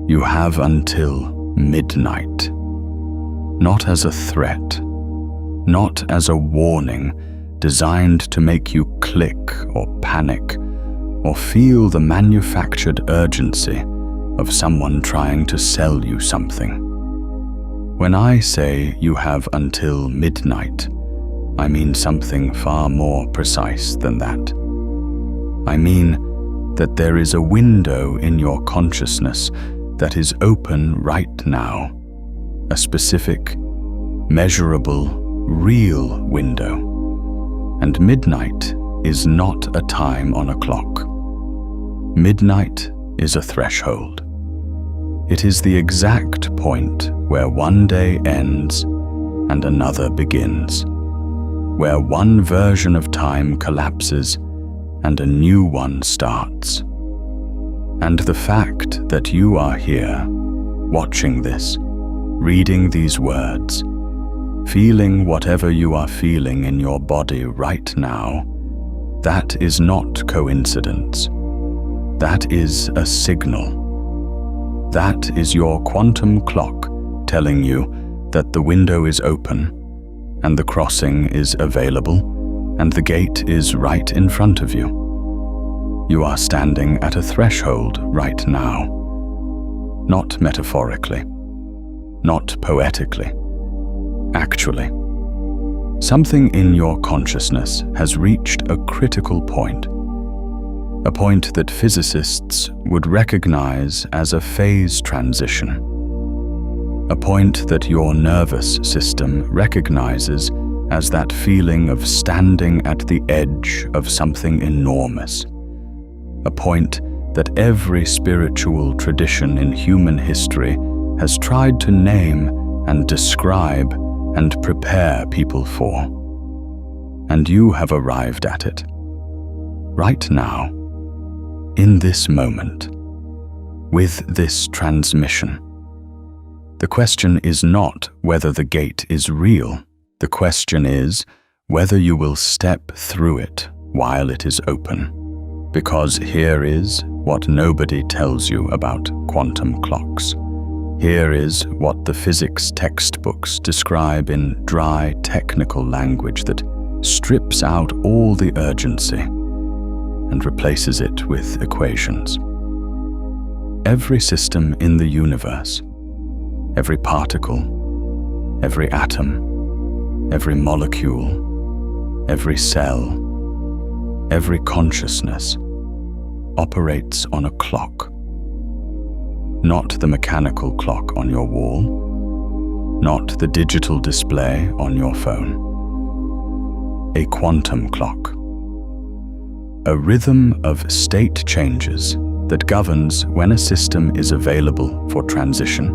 You have until midnight. Not as a threat, not as a warning designed to make you click or panic or feel the manufactured urgency of someone trying to sell you something. When I say you have until midnight, I mean something far more precise than that. I mean that there is a window in your consciousness that is open right now, a specific, measurable, real window. And midnight is not a time on a clock. Midnight is a threshold. It is the exact point where one day ends and another begins, where one version of time collapses and a new one starts. And the fact that you are here, watching this, reading these words, feeling whatever you are feeling in your body right now, that is not coincidence. That is a signal. That is your quantum clock telling you that the window is open and the crossing is available and the gate is right in front of you. You are standing at a threshold right now. Not metaphorically, not poetically. Actually, something in your consciousness has reached a critical point. A point that physicists would recognize as a phase transition. A point that your nervous system recognizes as that feeling of standing at the edge of something enormous. A point that every spiritual tradition in human history has tried to name and describe and prepare people for. And you have arrived at it. Right now, in this moment, with this transmission. The question is not whether the gate is real. The question is whether you will step through it while it is open. Because here is what nobody tells you about quantum clocks. Here is what the physics textbooks describe in dry, technical language that strips out all the urgency and replaces it with equations. Every system in the universe, every particle, every atom, every molecule, every cell, every consciousness operates on a clock. Not the mechanical clock on your wall, not the digital display on your phone. A quantum clock. A rhythm of state changes that governs when a system is available for transition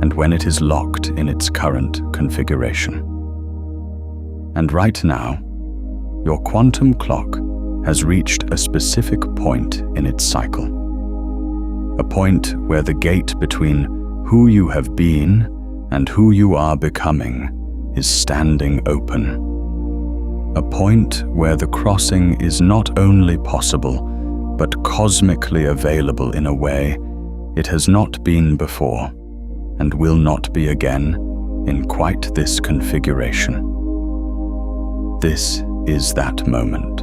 and when it is locked in its current configuration. And right now, your quantum clock has reached a specific point in its cycle. A point where the gate between who you have been and who you are becoming is standing open. A point where the crossing is not only possible, but cosmically available in a way it has not been before and will not be again in quite this configuration. This is that moment.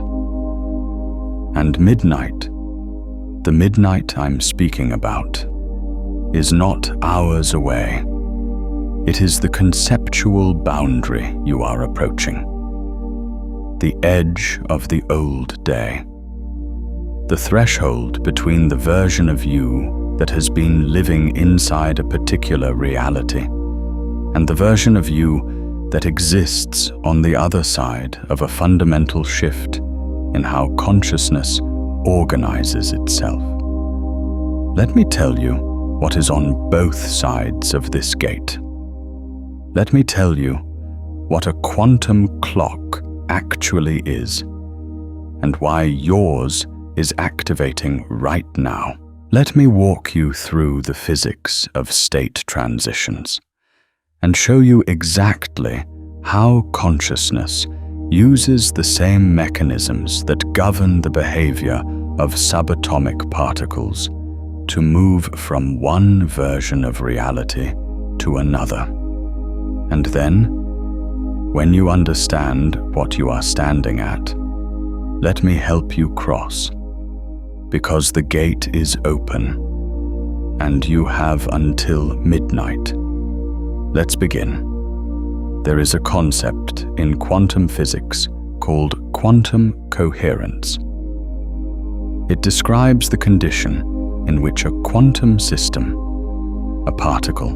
And midnight, the midnight I'm speaking about, is not hours away. It is the conceptual boundary you are approaching. The edge of the old day. The threshold between the version of you that has been living inside a particular reality and the version of you that exists on the other side of a fundamental shift in how consciousness organizes itself. Let me tell you what is on both sides of this gate. Let me tell you what a quantum clock actually is and why yours is activating right now. Let me walk you through the physics of state transitions and show you exactly how consciousness uses the same mechanisms that govern the behavior of subatomic particles to move from one version of reality to another. And then, when you understand what you are standing at, let me help you cross, because the gate is open, and you have until midnight. Let's begin. There is a concept in quantum physics called quantum coherence. It describes the condition in which a quantum system, a particle,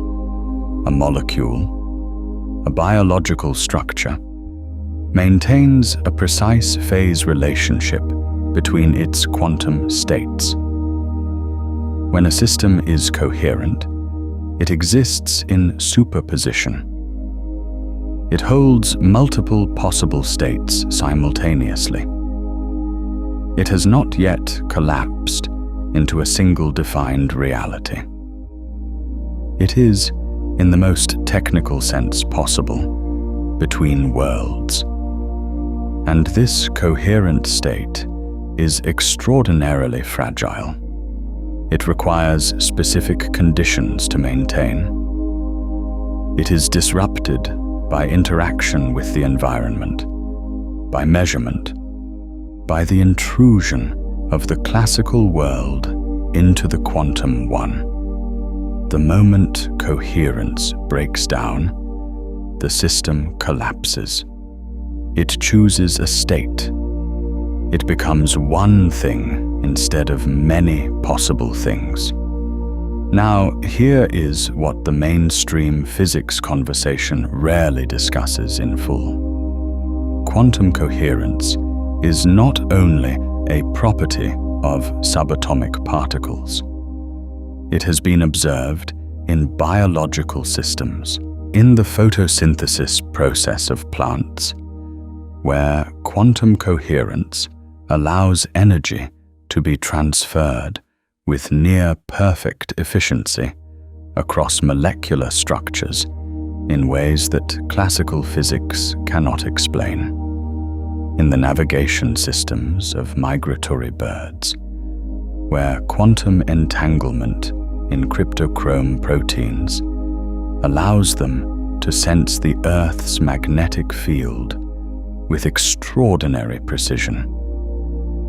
a molecule, a biological structure, maintains a precise phase relationship between its quantum states. When a system is coherent, it exists in superposition. It holds multiple possible states simultaneously. It has not yet collapsed into a single defined reality. It is, in the most technical sense possible, between worlds. And this coherent state is extraordinarily fragile. It requires specific conditions to maintain. It is disrupted by interaction with the environment, by measurement, by the intrusion of the classical world into the quantum one. The moment coherence breaks down, the system collapses. It chooses a state. It becomes one thing instead of many possible things. Now, here is what the mainstream physics conversation rarely discusses in full. Quantum coherence is not only a property of subatomic particles. It has been observed in biological systems, in the photosynthesis process of plants, where quantum coherence allows energy to be transferred with near-perfect efficiency across molecular structures in ways that classical physics cannot explain. In the navigation systems of migratory birds, where quantum entanglement in cryptochrome proteins allows them to sense the Earth's magnetic field with extraordinary precision.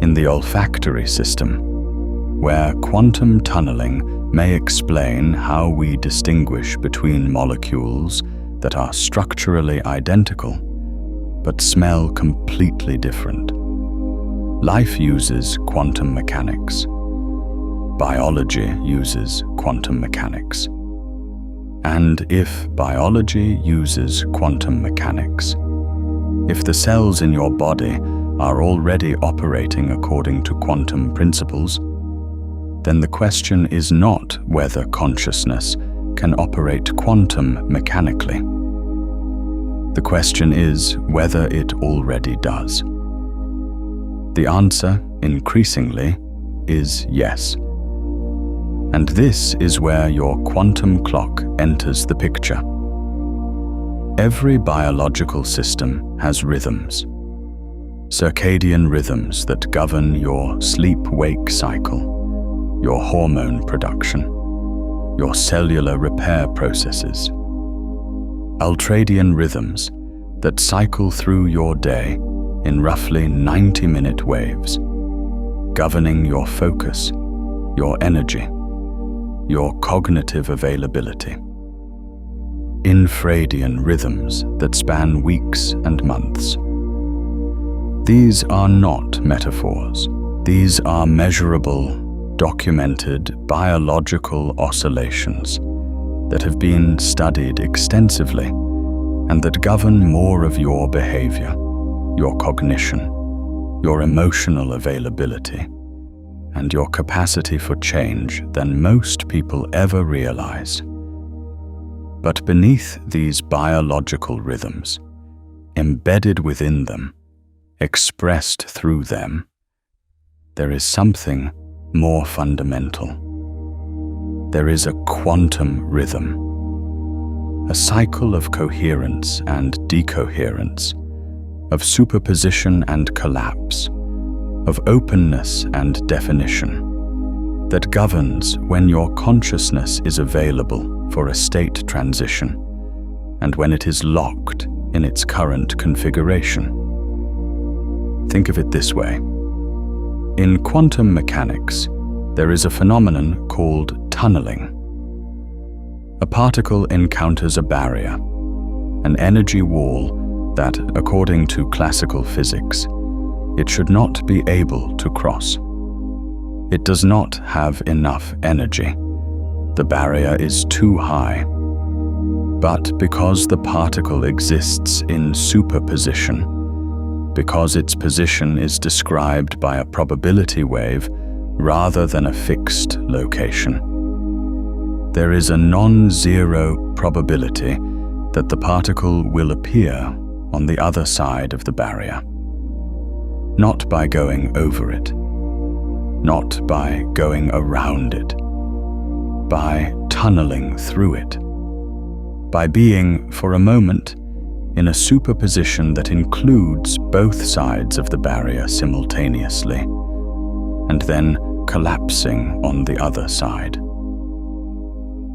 In the olfactory system, where quantum tunneling may explain how we distinguish between molecules that are structurally identical but smell completely different. Life uses quantum mechanics. Biology uses quantum mechanics. And if biology uses quantum mechanics, if the cells in your body are already operating according to quantum principles, then the question is not whether consciousness can operate quantum mechanically. The question is whether it already does. The answer, increasingly, is yes. And this is where your quantum clock enters the picture. Every biological system has rhythms, circadian rhythms that govern your sleep-wake cycle, your hormone production, your cellular repair processes, ultradian rhythms that cycle through your day in roughly 90-minute waves, governing your focus, your energy, your cognitive availability. Infradian rhythms that span weeks and months. These are not metaphors. These are measurable, documented biological oscillations that have been studied extensively and that govern more of your behavior, your cognition, your emotional availability, and your capacity for change than most people ever realize. But beneath these biological rhythms, embedded within them, expressed through them, there is something more fundamental. There is a quantum rhythm, a cycle of coherence and decoherence, of superposition and collapse, of openness and definition, that governs when your consciousness is available for a state transition and when it is locked in its current configuration. Think of it this way. In quantum mechanics, there is a phenomenon called tunneling. A particle encounters a barrier, an energy wall that, according to classical physics, it should not be able to cross. It does not have enough energy. The barrier is too high. But because the particle exists in superposition, because its position is described by a probability wave rather than a fixed location, there is a non-zero probability that the particle will appear on the other side of the barrier. Not by going over it, not by going around it, by tunneling through it, by being, for a moment, in a superposition that includes both sides of the barrier simultaneously, and then collapsing on the other side.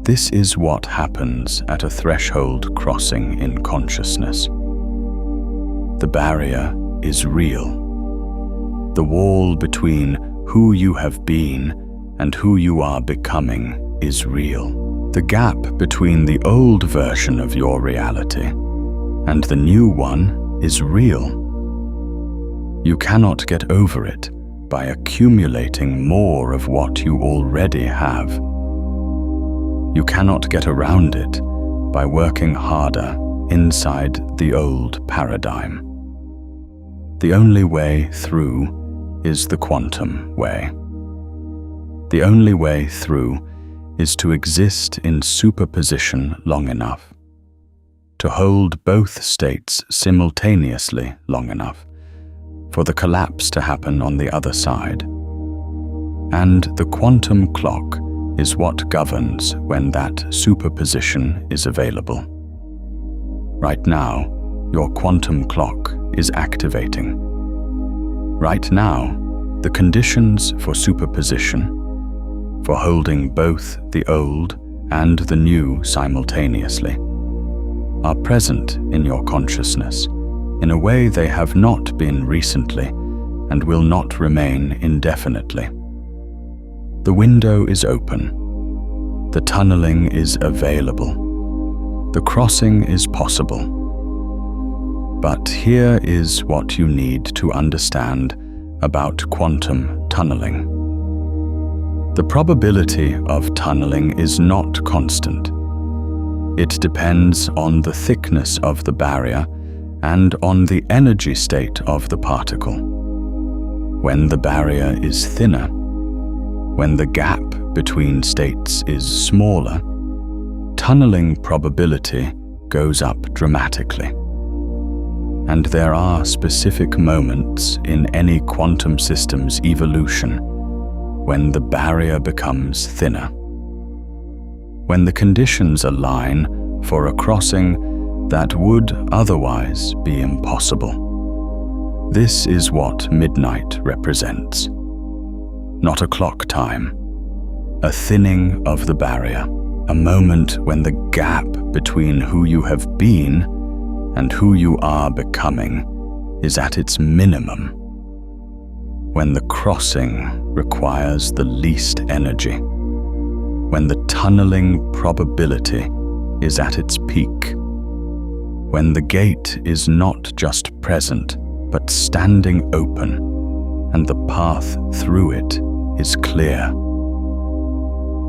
This is what happens at a threshold crossing in consciousness. The barrier is real. The wall between who you have been and who you are becoming is real. The gap between the old version of your reality and the new one is real. You cannot get over it by accumulating more of what you already have. You cannot get around it by working harder inside the old paradigm. The only way through is the quantum way. The only way through is to exist in superposition long enough, to hold both states simultaneously long enough, for the collapse to happen on the other side. And the quantum clock is what governs when that superposition is available. Right now, your quantum clock is activating. Right now, the conditions for superposition, for holding both the old and the new simultaneously, are present in your consciousness in a way they have not been recently and will not remain indefinitely. The window is open. The tunneling is available. The crossing is possible. But here is what you need to understand about quantum tunneling. The probability of tunneling is not constant. It depends on the thickness of the barrier and on the energy state of the particle. When the barrier is thinner, when the gap between states is smaller, tunneling probability goes up dramatically. And there are specific moments in any quantum system's evolution when the barrier becomes thinner. When the conditions align for a crossing that would otherwise be impossible. This is what midnight represents. Not a clock time, a thinning of the barrier, a moment when the gap between who you have been and who you are becoming is at its minimum, when the crossing requires the least energy, when the tunneling probability is at its peak, when the gate is not just present but standing open and the path through it is clear.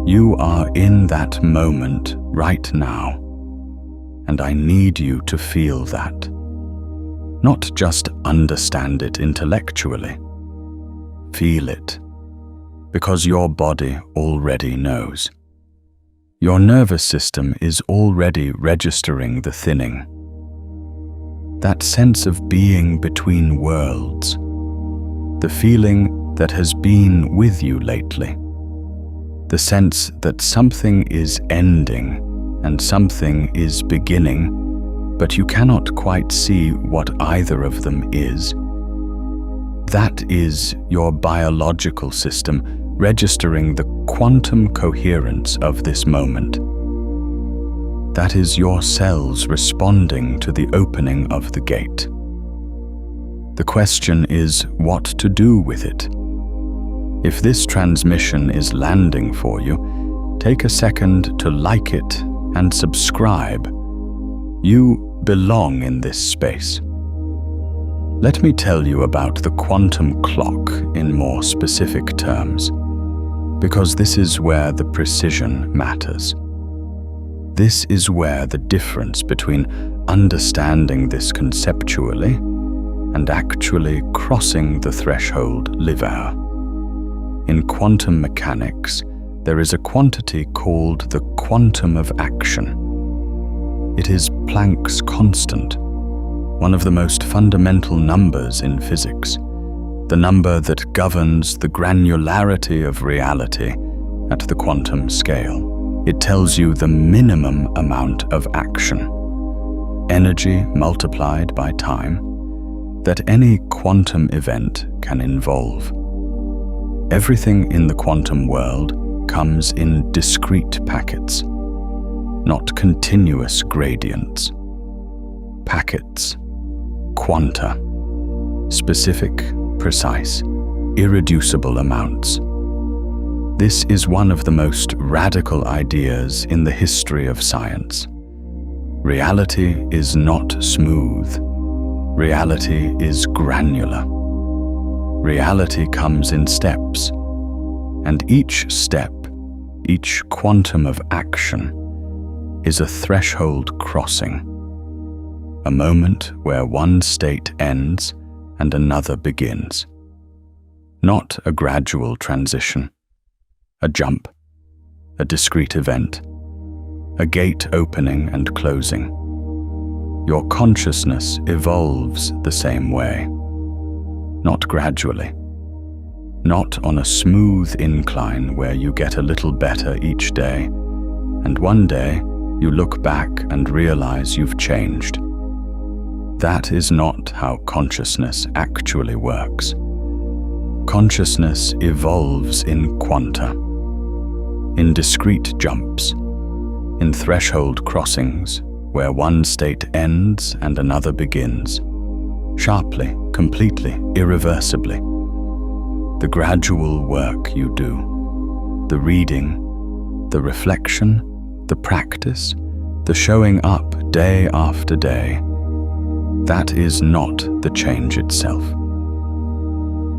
You are in that moment right now, and I need you to feel that. Not just understand it intellectually. Feel it, because your body already knows. Your nervous system is already registering the thinning. That sense of being between worlds, the feeling that has been with you lately, the sense that something is ending and something is beginning, but you cannot quite see what either of them is. That is your biological system registering the quantum coherence of this moment. That is your cells responding to the opening of the gate. The question is what to do with it. If this transmission is landing for you, take a second to like it and subscribe. You belong in this space. Let me tell you about the quantum clock in more specific terms, because this is where the precision matters. This is where the difference between understanding this conceptually and actually crossing the threshold live. In quantum mechanics, there is a quantity called the quantum of action. It is Planck's constant, one of the most fundamental numbers in physics, the number that governs the granularity of reality at the quantum scale. It tells you the minimum amount of action, energy multiplied by time, that any quantum event can involve. Everything in the quantum world comes in discrete packets, not continuous gradients. Packets, quanta, specific, precise, irreducible amounts. This is one of the most radical ideas in the history of science. Reality is not smooth. Reality is granular. Reality comes in steps, and each step, each quantum of action, is a threshold crossing, a moment where one state ends and another begins. Not a gradual transition, a jump, a discrete event, a gate opening and closing. Your consciousness evolves the same way. Not gradually, not on a smooth incline where you get a little better each day, and one day you look back and realize you've changed. That is not how consciousness actually works. Consciousness evolves in quanta, in discrete jumps, in threshold crossings where one state ends and another begins. Sharply, completely, irreversibly. The gradual work you do, the reading, the reflection, the practice, the showing up day after day, that is not the change itself.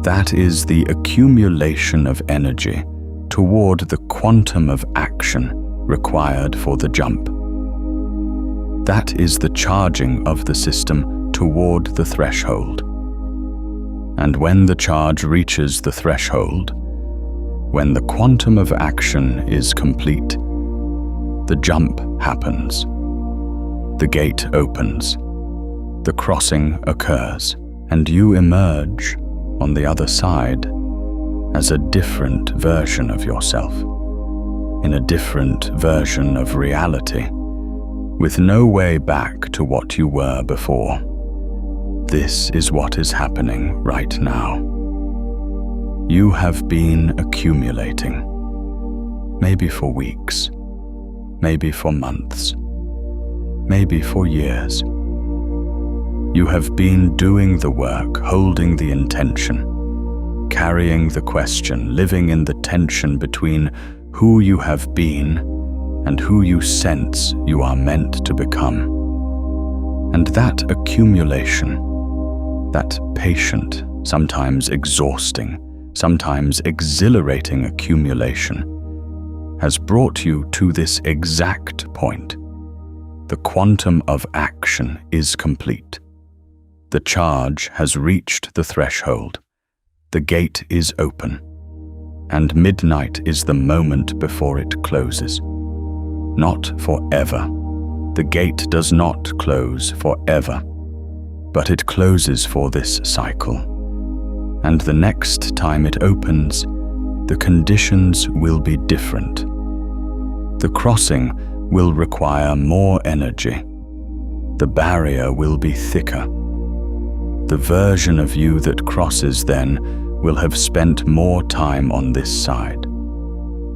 That is the accumulation of energy toward the quantum of action required for the jump. That is the charging of the system toward the threshold. And when the charge reaches the threshold, when the quantum of action is complete, the jump happens, the gate opens, the crossing occurs, and you emerge on the other side as a different version of yourself, in a different version of reality, with no way back to what you were before. This is what is happening right now. You have been accumulating, maybe for weeks, maybe for months, maybe for years. You have been doing the work, holding the intention, carrying the question, living in the tension between who you have been and who you sense you are meant to become. And that accumulation, that patient, sometimes exhausting, sometimes exhilarating accumulation, has brought you to this exact point. The quantum of action is complete. The charge has reached the threshold. The gate is open. And midnight is the moment before it closes. Not forever. The gate does not close forever. But it closes for this cycle. And the next time it opens, the conditions will be different. The crossing will require more energy. The barrier will be thicker. The version of you that crosses then will have spent more time on this side,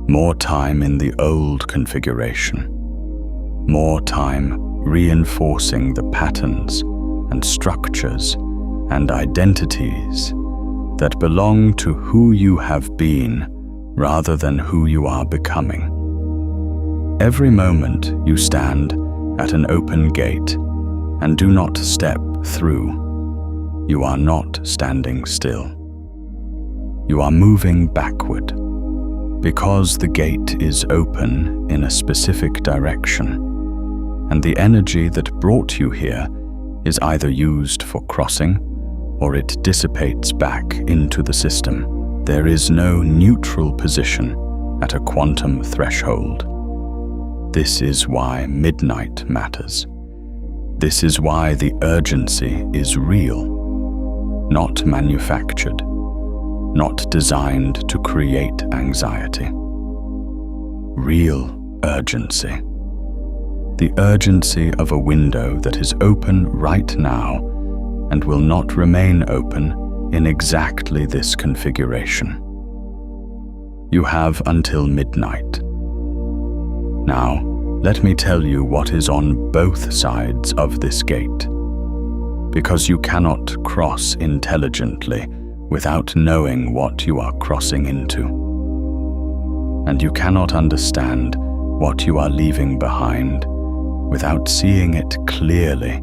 more time in the old configuration, more time reinforcing the patterns and structures and identities that belong to who you have been rather than who you are becoming. Every moment you stand at an open gate and do not step through, you are not standing still. You are moving backward because the gate is open in a specific direction, and the energy that brought you here is either used for crossing or it dissipates back into the system. There is no neutral position at a quantum threshold. This is why midnight matters. This is why the urgency is real, not manufactured, not designed to create anxiety. Real urgency. The urgency of a window that is open right now and will not remain open in exactly this configuration. You have until midnight. Now, let me tell you what is on both sides of this gate, because you cannot cross intelligently without knowing what you are crossing into. And you cannot understand what you are leaving behind without seeing it clearly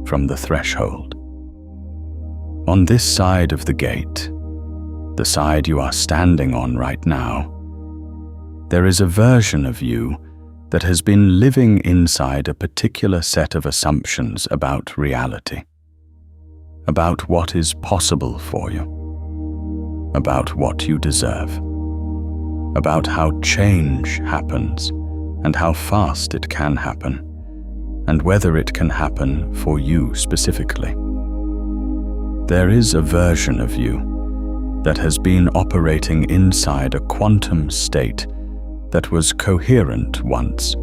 from the threshold. On this side of the gate, the side you are standing on right now, there is a version of you that has been living inside a particular set of assumptions about reality, about what is possible for you, about what you deserve, about how change happens and how fast it can happen, and whether it can happen for you specifically. There is a version of you that has been operating inside a quantum state that was coherent once.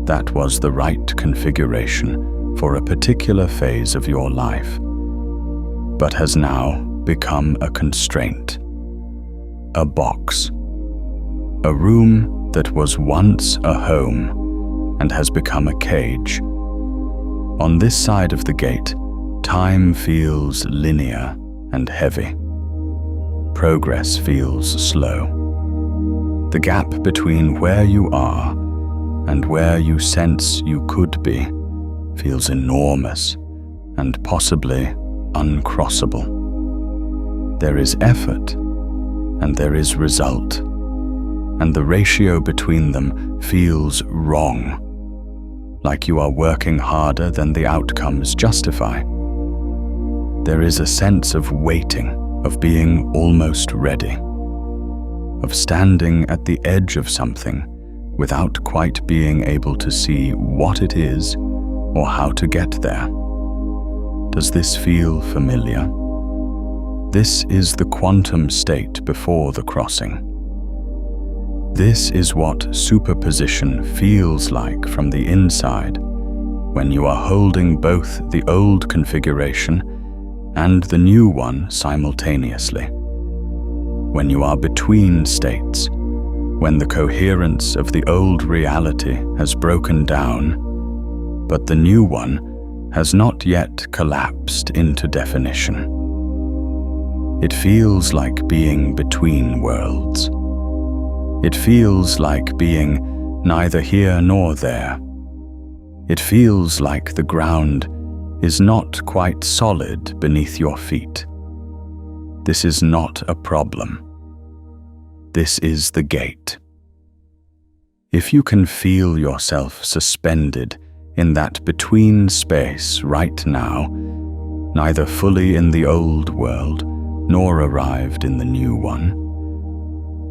That was the right configuration for a particular phase of your life, but has now become a constraint, a box, a room that was once a home and has become a cage. On this side of the gate, time feels linear and heavy. Progress feels slow. The gap between where you are and where you sense you could be feels enormous and possibly uncrossable. There is effort and there is result, and the ratio between them feels wrong, like you are working harder than the outcomes justify. There is a sense of waiting, of being almost ready, of standing at the edge of something without quite being able to see what it is or how to get there. Does this feel familiar? This is the quantum state before the crossing. This is what superposition feels like from the inside when you are holding both the old configuration and the new one simultaneously. When you are between states, when the coherence of the old reality has broken down, but the new one has not yet collapsed into definition. It feels like being between worlds. It feels like being neither here nor there. It feels like the ground is not quite solid beneath your feet. This is not a problem. This is the gate. If you can feel yourself suspended in that between space right now, neither fully in the old world nor arrived in the new one,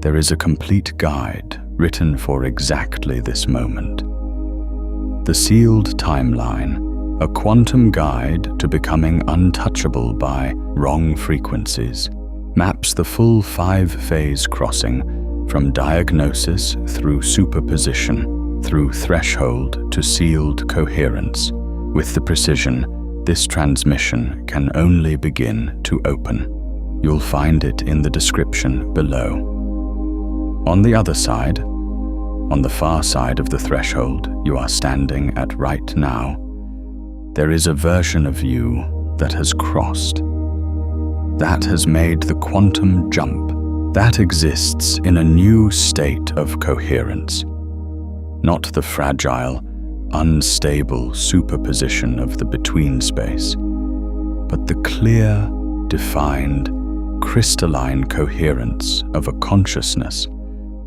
there is a complete guide written for exactly this moment. The sealed timeline, a quantum guide to becoming untouchable by wrong frequencies, maps the full 5-phase crossing from diagnosis through superposition, through threshold to sealed coherence, with the precision this transmission can only begin to open. you'll find it in the description below. On the other side, on the far side of the threshold you are standing at right now, there is a version of you that has crossed. That has made the quantum jump. That exists in a new state of coherence. Not the fragile, unstable superposition of the between space, but the clear, defined, crystalline coherence of a consciousness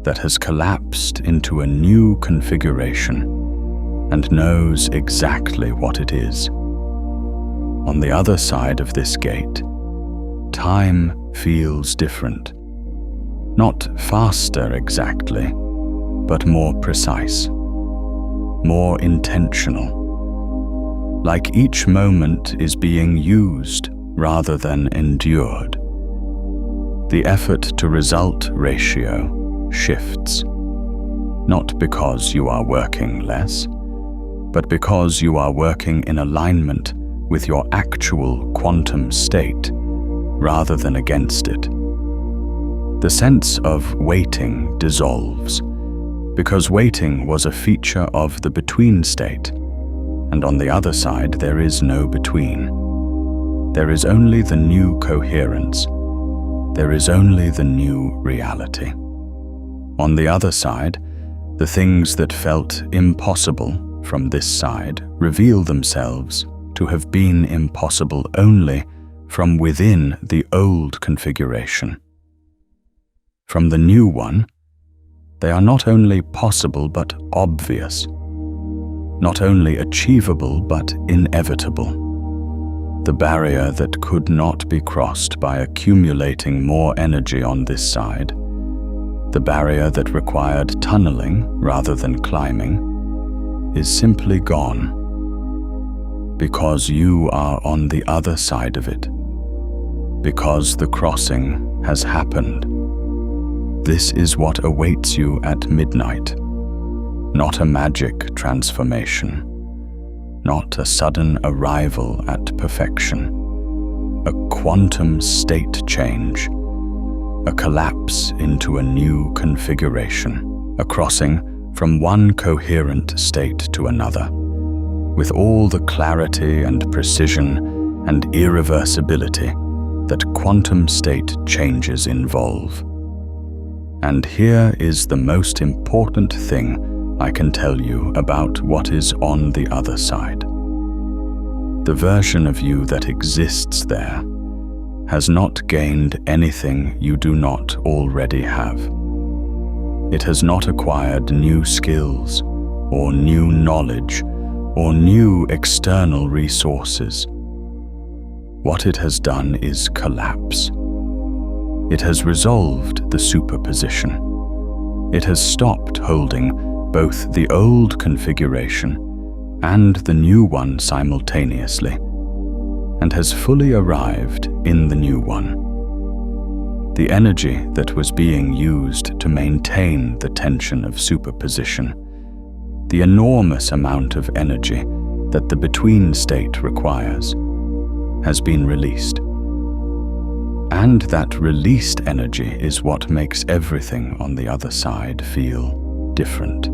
that has collapsed into a new configuration and knows exactly what it is. On the other side of this gate, time feels different. Not faster exactly, but more precise, more intentional. Like each moment is being used rather than endured. The effort to result ratio shifts, not because you are working less, but because you are working in alignment with your actual quantum state rather than against it. The sense of waiting dissolves, because waiting was a feature of the between state, and on the other side there is no between. There is only the new coherence. There is only the new reality. On the other side, the things that felt impossible from this side reveal themselves to have been impossible only from within the old configuration. From the new one, they are not only possible but obvious, not only achievable but inevitable. The barrier that could not be crossed by accumulating more energy on this side, the barrier that required tunneling rather than climbing, is simply gone, because you are on the other side of it, because the crossing has happened. This is what awaits you at midnight, not a magic transformation, not a sudden arrival at perfection, a quantum state change, a collapse into a new configuration, a crossing from one coherent state to another, with all the clarity and precision and irreversibility that quantum state changes involve. And here is the most important thing I can tell you about what is on the other side. The version of you that exists there has not gained anything you do not already have. It has not acquired new skills, or new knowledge, or new external resources. What it has done is collapse. It has resolved the superposition. It has stopped holding both the old configuration and the new one simultaneously, and has fully arrived in the new one. The energy that was being used to maintain the tension of superposition, the enormous amount of energy that the between state requires, has been released. And that released energy is what makes everything on the other side feel different.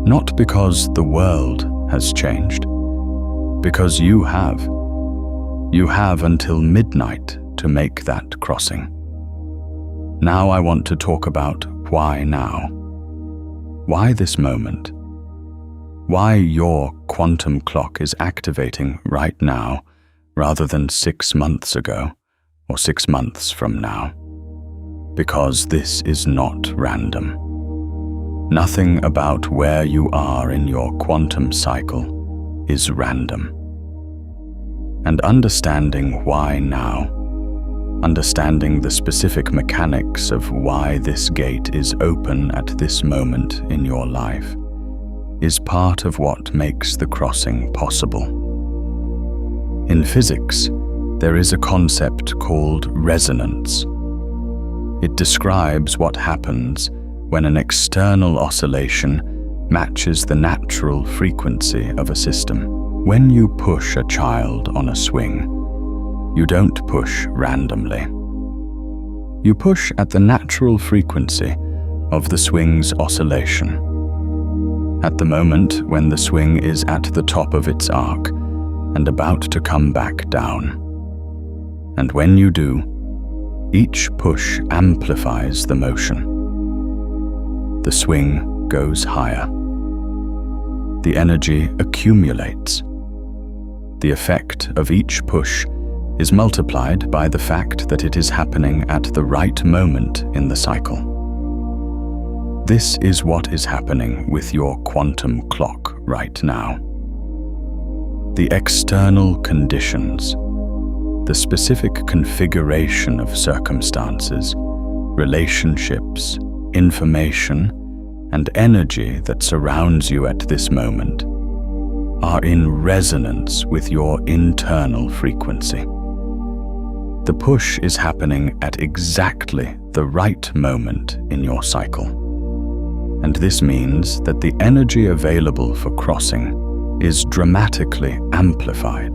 Not because the world has changed, because you have. You have until midnight to make that crossing. Now I want to talk about why now. Why this moment? Why your quantum clock is activating right now rather than 6 months ago or 6 months from now? Because this is not random. Nothing about where you are in your quantum cycle is random. And understanding why now, understanding the specific mechanics of why this gate is open at this moment in your life, is part of what makes the crossing possible. In physics, there is a concept called resonance. It describes what happens when an external oscillation matches the natural frequency of a system. When you push a child on a swing, You don't push randomly. You push at the natural frequency of the swing's oscillation. At the moment when the swing is at the top of its arc and about to come back down. And when you do, each push amplifies the motion. The swing goes higher. The energy accumulates. The effect of each push is multiplied by the fact that it is happening at the right moment in the cycle. This is what is happening with your quantum clock right now. The external conditions, the specific configuration of circumstances, relationships, information, and energy that surrounds you at this moment are in resonance with your internal frequency. The push is happening at exactly the right moment in your cycle. And this means that the energy available for crossing is dramatically amplified.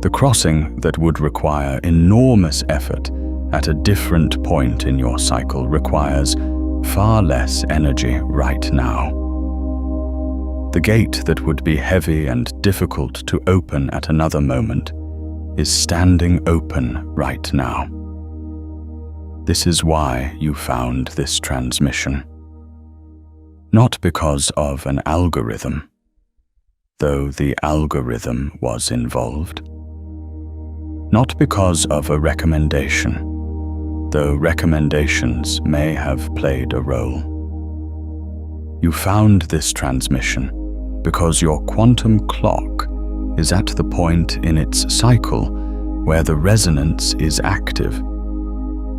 The crossing that would require enormous effort at a different point in your cycle requires far less energy right now. The gate that would be heavy and difficult to open at another moment is standing open right now. This is why you found this transmission. Not because of an algorithm, though the algorithm was involved. Not because of a recommendation, though recommendations may have played a role. You found this transmission because your quantum clock is at the point in its cycle where the resonance is active,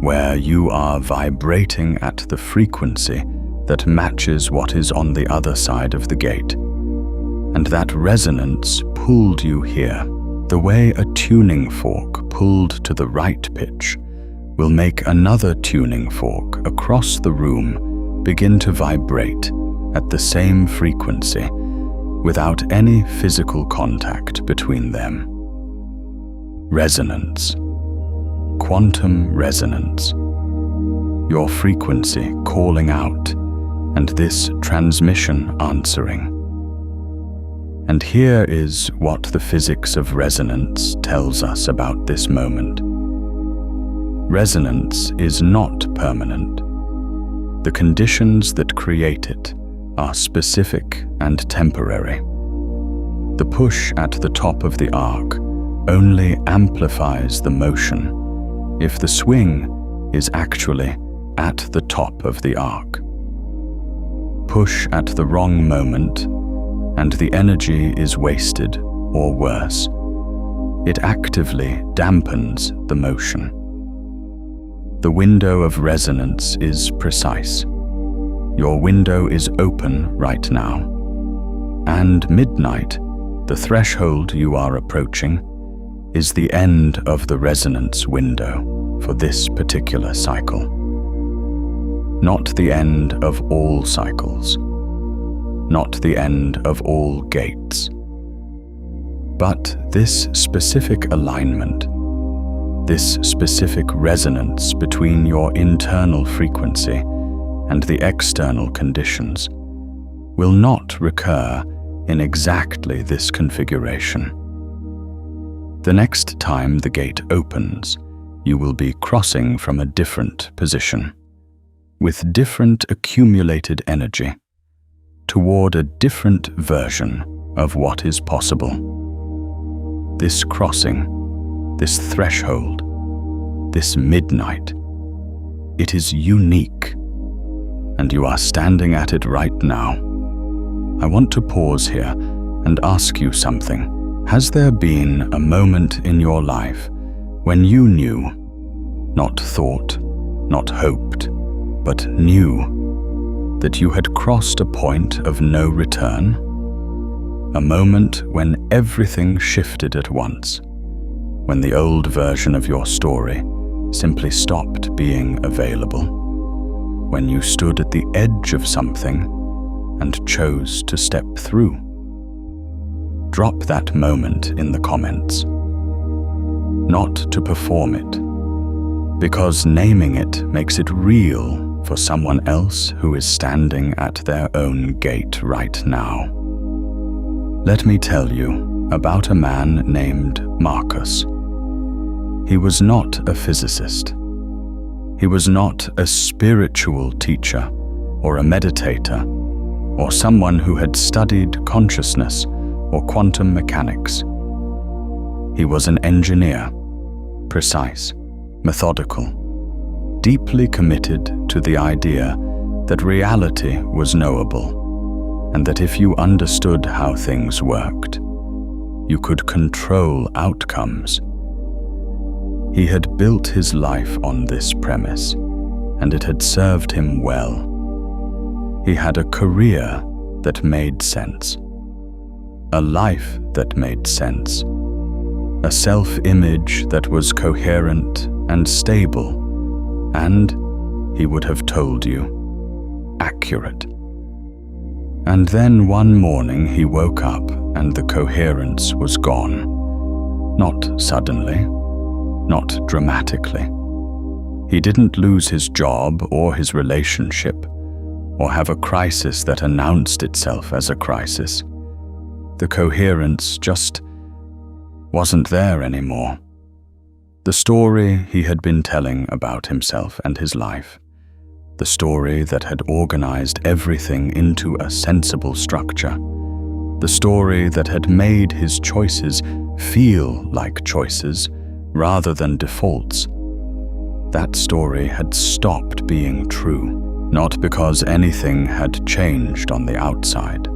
where you are vibrating at the frequency that matches what is on the other side of the gate. And that resonance pulled you here. The way a tuning fork pulled to the right pitch will make another tuning fork across the room begin to vibrate at the same frequency without any physical contact between them. Resonance. Quantum resonance. Your frequency calling out, and this transmission answering. And here is what the physics of resonance tells us about this moment. Resonance is not permanent. The conditions that create it are specific and temporary. The push at the top of the arc only amplifies the motion if the swing is actually at the top of the arc. Push at the wrong moment, and the energy is wasted, or worse, it actively dampens the motion. The window of resonance is precise. Your window is open right now. And midnight, the threshold you are approaching, is the end of the resonance window for this particular cycle. Not the end of all cycles, not the end of all gates. But this specific alignment, this specific resonance between your internal frequency and the external conditions will not recur in exactly this configuration. The next time the gate opens, you will be crossing from a different position, with different accumulated energy, toward a different version of what is possible. This crossing, this threshold, this midnight, it is unique, and you are standing at it right now. I want to pause here and ask you something. Has there been a moment in your life when you knew, not thought, not hoped, but knew that you had crossed a point of no return? A moment when everything shifted at once, when the old version of your story simply stopped being available, when you stood at the edge of something and chose to step through. Drop that moment in the comments. not to perform it, because naming it makes it real for someone else who is standing at their own gate right now. Let me tell you about a man named Marcus. He was not a physicist. He was not a spiritual teacher or a meditator or someone who had studied consciousness or quantum mechanics. He was an engineer, precise, methodical, deeply committed to the idea that reality was knowable, and that if you understood how things worked, you could control outcomes. He had built his life on this premise, and it had served him well. He had a career that made sense, a life that made sense, a self-image that was coherent and stable, and, he would have told you, accurate. And then one morning he woke up and the coherence was gone. Not suddenly, not dramatically. He didn't lose his job or his relationship, or have a crisis that announced itself as a crisis. The coherence just wasn't there anymore. The story he had been telling about himself and his life, the story that had organized everything into a sensible structure, the story that had made his choices feel like choices rather than defaults, that story had stopped being true, not because anything had changed on the outside,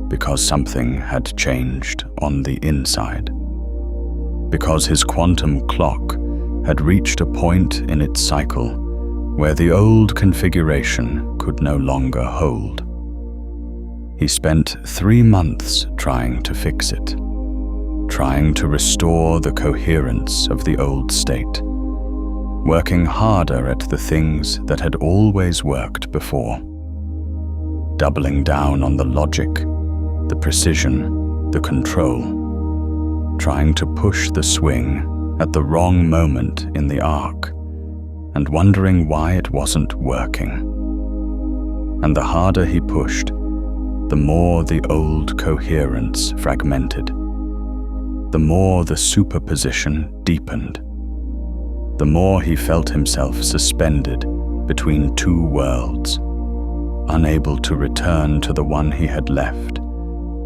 because something had changed on the inside. Because his quantum clock had reached a point in its cycle where the old configuration could no longer hold. He spent 3 months trying to fix it, trying to restore the coherence of the old state, working harder at the things that had always worked before, doubling down on the logic, the precision, the control, trying to push the swing at the wrong moment in the arc, and wondering why it wasn't working. And the harder he pushed, the more the old coherence fragmented, the more the superposition deepened, the more he felt himself suspended between two worlds, unable to return to the one he had left,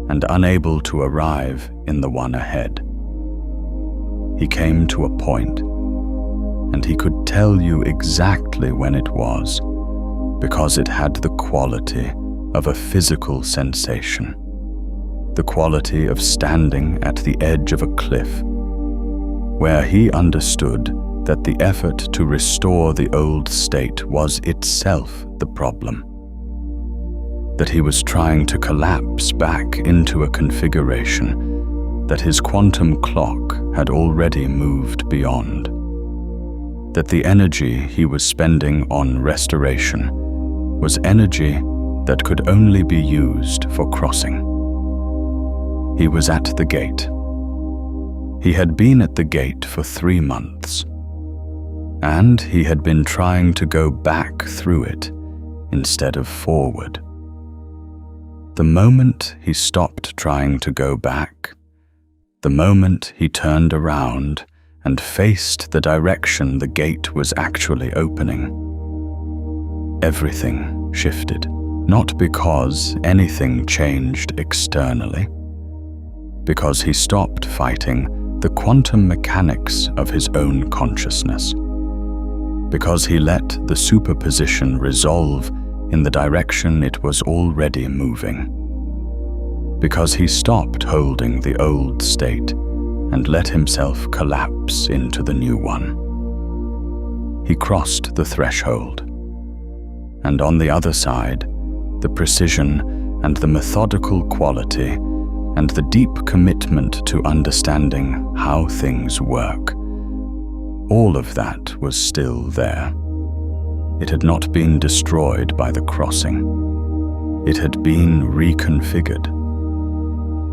and unable to arrive in the one ahead. He came to a point, and he could tell you exactly when it was, because it had the quality of a physical sensation, the quality of standing at the edge of a cliff, where he understood that the effort to restore the old state was itself the problem, that he was trying to collapse back into a configuration that his quantum clock had already moved beyond, that the energy he was spending on restoration was energy that could only be used for crossing. He was at the gate. He had been at the gate for 3 months, and he had been trying to go back through it instead of forward. The moment he stopped trying to go back, the moment he turned around and faced the direction the gate was actually opening, everything shifted, not because anything changed externally, because he stopped fighting the quantum mechanics of his own consciousness, because he let the superposition resolve in the direction it was already moving, because he stopped holding the old state and let himself collapse into the new one. He crossed the threshold, and on the other side, the precision and the methodical quality and the deep commitment to understanding how things work, all of that was still there. It had not been destroyed by the crossing. It had been reconfigured.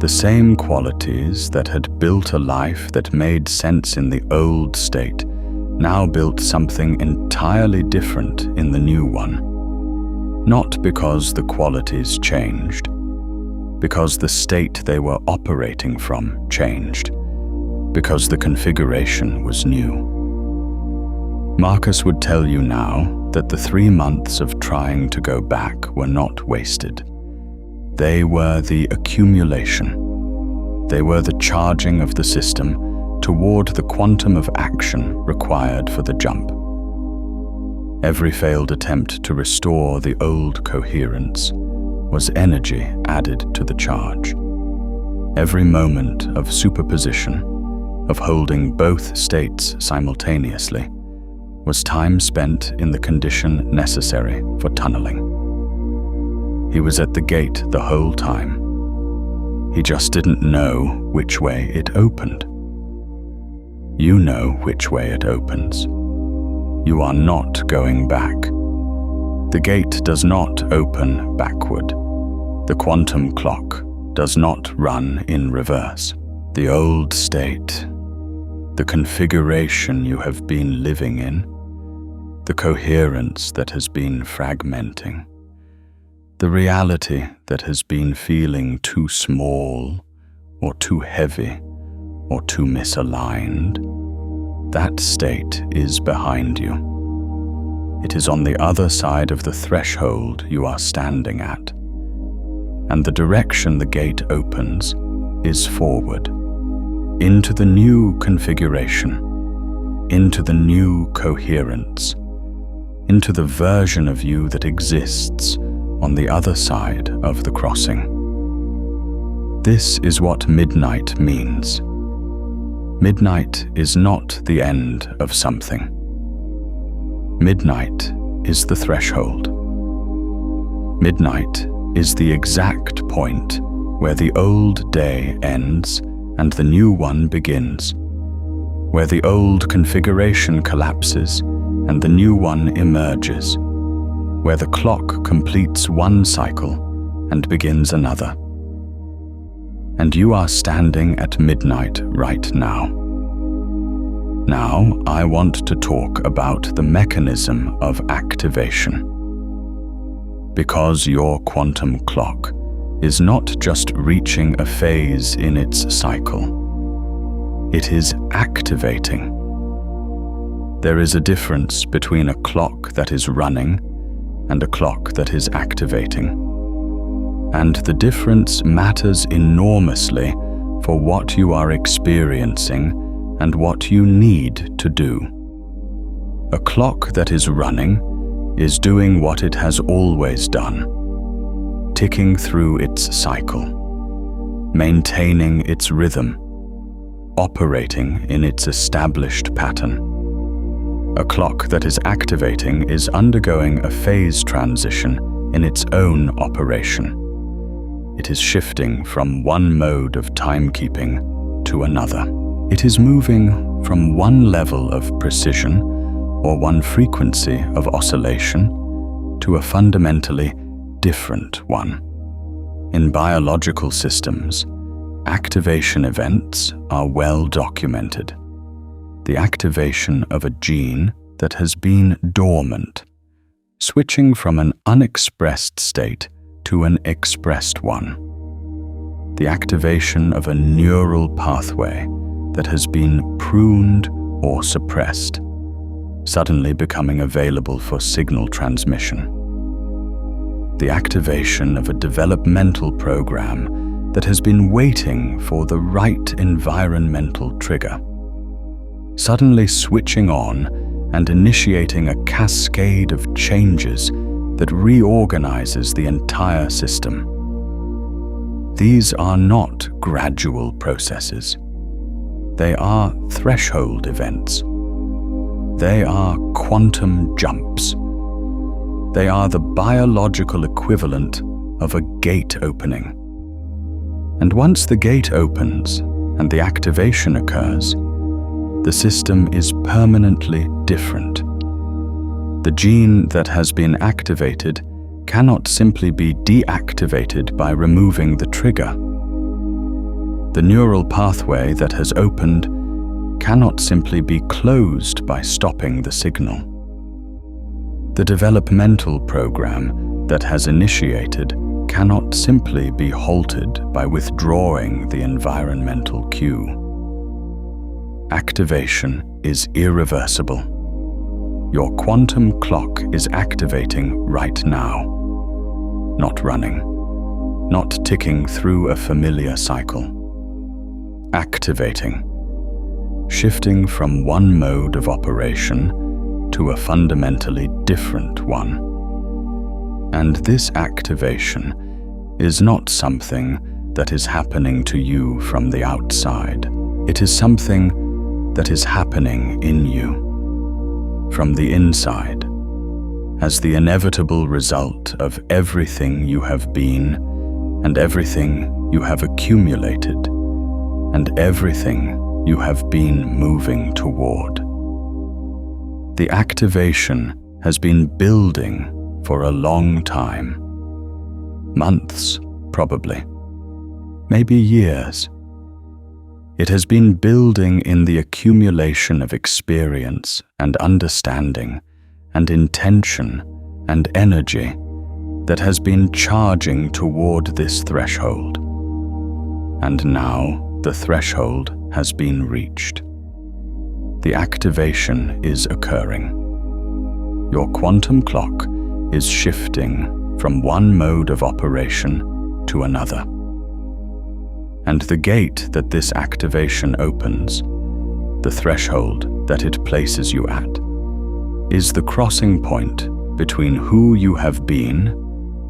The same qualities that had built a life that made sense in the old state now built something entirely different in the new one. Not because the qualities changed, because the state they were operating from changed, because the configuration was new. Marcus would tell you now that the 3 months of trying to go back were not wasted. They were the accumulation. They were the charging of the system toward the quantum of action required for the jump. Every failed attempt to restore the old coherence was energy added to the charge. Every moment of superposition, of holding both states simultaneously, was time spent in the condition necessary for tunneling. He was at the gate the whole time. He just didn't know which way it opened. You know which way it opens. You are not going back. The gate does not open backward. The quantum clock does not run in reverse. The old state, the configuration you have been living in, the coherence that has been fragmenting, the reality that has been feeling too small or too heavy or too misaligned, that state is behind you. It is on the other side of the threshold you are standing at, and the direction the gate opens is forward, into the new configuration, into the new coherence, into the version of you that exists on the other side of the crossing. This is what midnight means. Midnight is not the end of something. Midnight is the threshold. Midnight is the exact point where the old day ends and the new one begins, where the old configuration collapses and the new one emerges, where the clock completes one cycle and begins another. And you are standing at midnight right now. Now I want to talk about the mechanism of activation. Because your quantum clock is not just reaching a phase in its cycle, it is activating. There is a difference between a clock that is running and a clock that is activating. And the difference matters enormously for what you are experiencing and what you need to do. A clock that is running is doing what it has always done, ticking through its cycle, maintaining its rhythm, operating in its established pattern. A clock that is activating is undergoing a phase transition in its own operation. It is shifting from one mode of timekeeping to another. It is moving from one level of precision or one frequency of oscillation to a fundamentally different one. In biological systems, activation events are well documented. The activation of a gene that has been dormant, switching from an unexpressed state to an expressed one. The activation of a neural pathway that has been pruned or suppressed, suddenly becoming available for signal transmission. The activation of a developmental program that has been waiting for the right environmental trigger, suddenly switching on and initiating a cascade of changes that reorganizes the entire system. These are not gradual processes. They are threshold events. They are quantum jumps. They are the biological equivalent of a gate opening. And once the gate opens and the activation occurs, the system is permanently different. The gene that has been activated cannot simply be deactivated by removing the trigger. The neural pathway that has opened cannot simply be closed by stopping the signal. The developmental program that has initiated cannot simply be halted by withdrawing the environmental cue. Activation is irreversible. Your quantum clock is activating right now, not running, not ticking through a familiar cycle. Activating, shifting from one mode of operation to a fundamentally different one. And this activation is not something that is happening to you from the outside. It is something that is happening in you, from the inside, as the inevitable result of everything you have been and everything you have accumulated and everything you have been moving toward. The activation has been building for a long time. Months, probably. Maybe years. It has been building in the accumulation of experience and understanding and intention and energy that has been charging toward this threshold. And now the threshold has been reached. The activation is occurring. Your quantum clock is shifting from one mode of operation to another. And the gate that this activation opens, the threshold that it places you at, is the crossing point between who you have been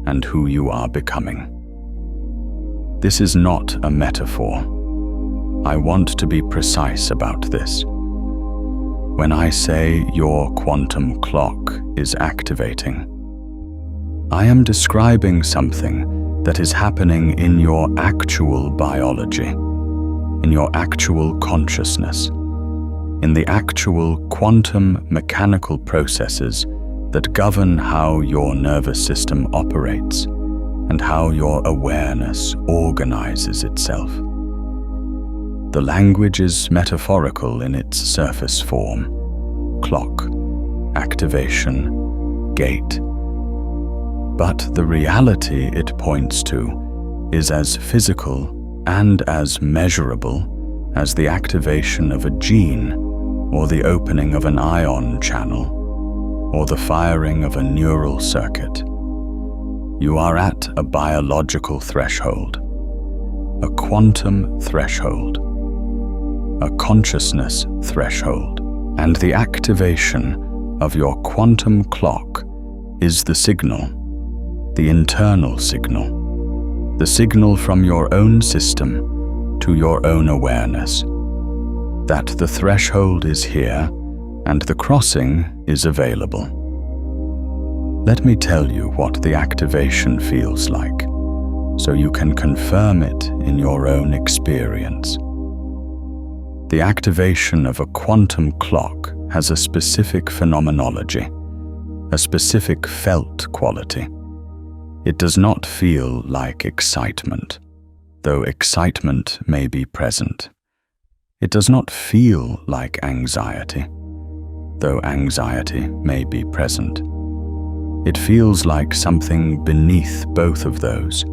and who you are becoming. This is not a metaphor. I want to be precise about this. When I say your quantum clock is activating, I am describing something that is happening in your actual biology, in your actual consciousness, in the actual quantum mechanical processes that govern how your nervous system operates and how your awareness organizes itself. The language is metaphorical in its surface form: clock, activation, gate. But the reality it points to is as physical and as measurable as the activation of a gene, or the opening of an ion channel, or the firing of a neural circuit. You are at a biological threshold, a quantum threshold, a consciousness threshold, and the activation of your quantum clock is the signal, the internal signal, the signal from your own system to your own awareness, that the threshold is here and the crossing is available. Let me tell you what the activation feels like, so you can confirm it in your own experience. The activation of a quantum clock has a specific phenomenology, a specific felt quality. It does not feel like excitement, though excitement may be present. It does not feel like anxiety, though anxiety may be present. It feels like something beneath both of those,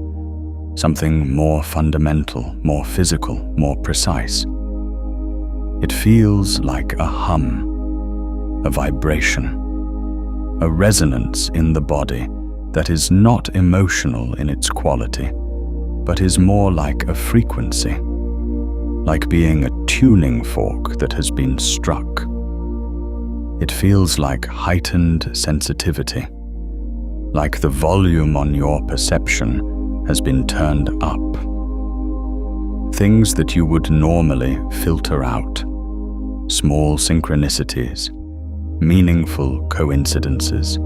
something more fundamental, more physical, more precise. It feels like a hum, a vibration, a resonance in the body that is not emotional in its quality, but is more like a frequency, like being a tuning fork that has been struck. It feels like heightened sensitivity, like the volume on your perception has been turned up. Things that you would normally filter out, small synchronicities, meaningful coincidences,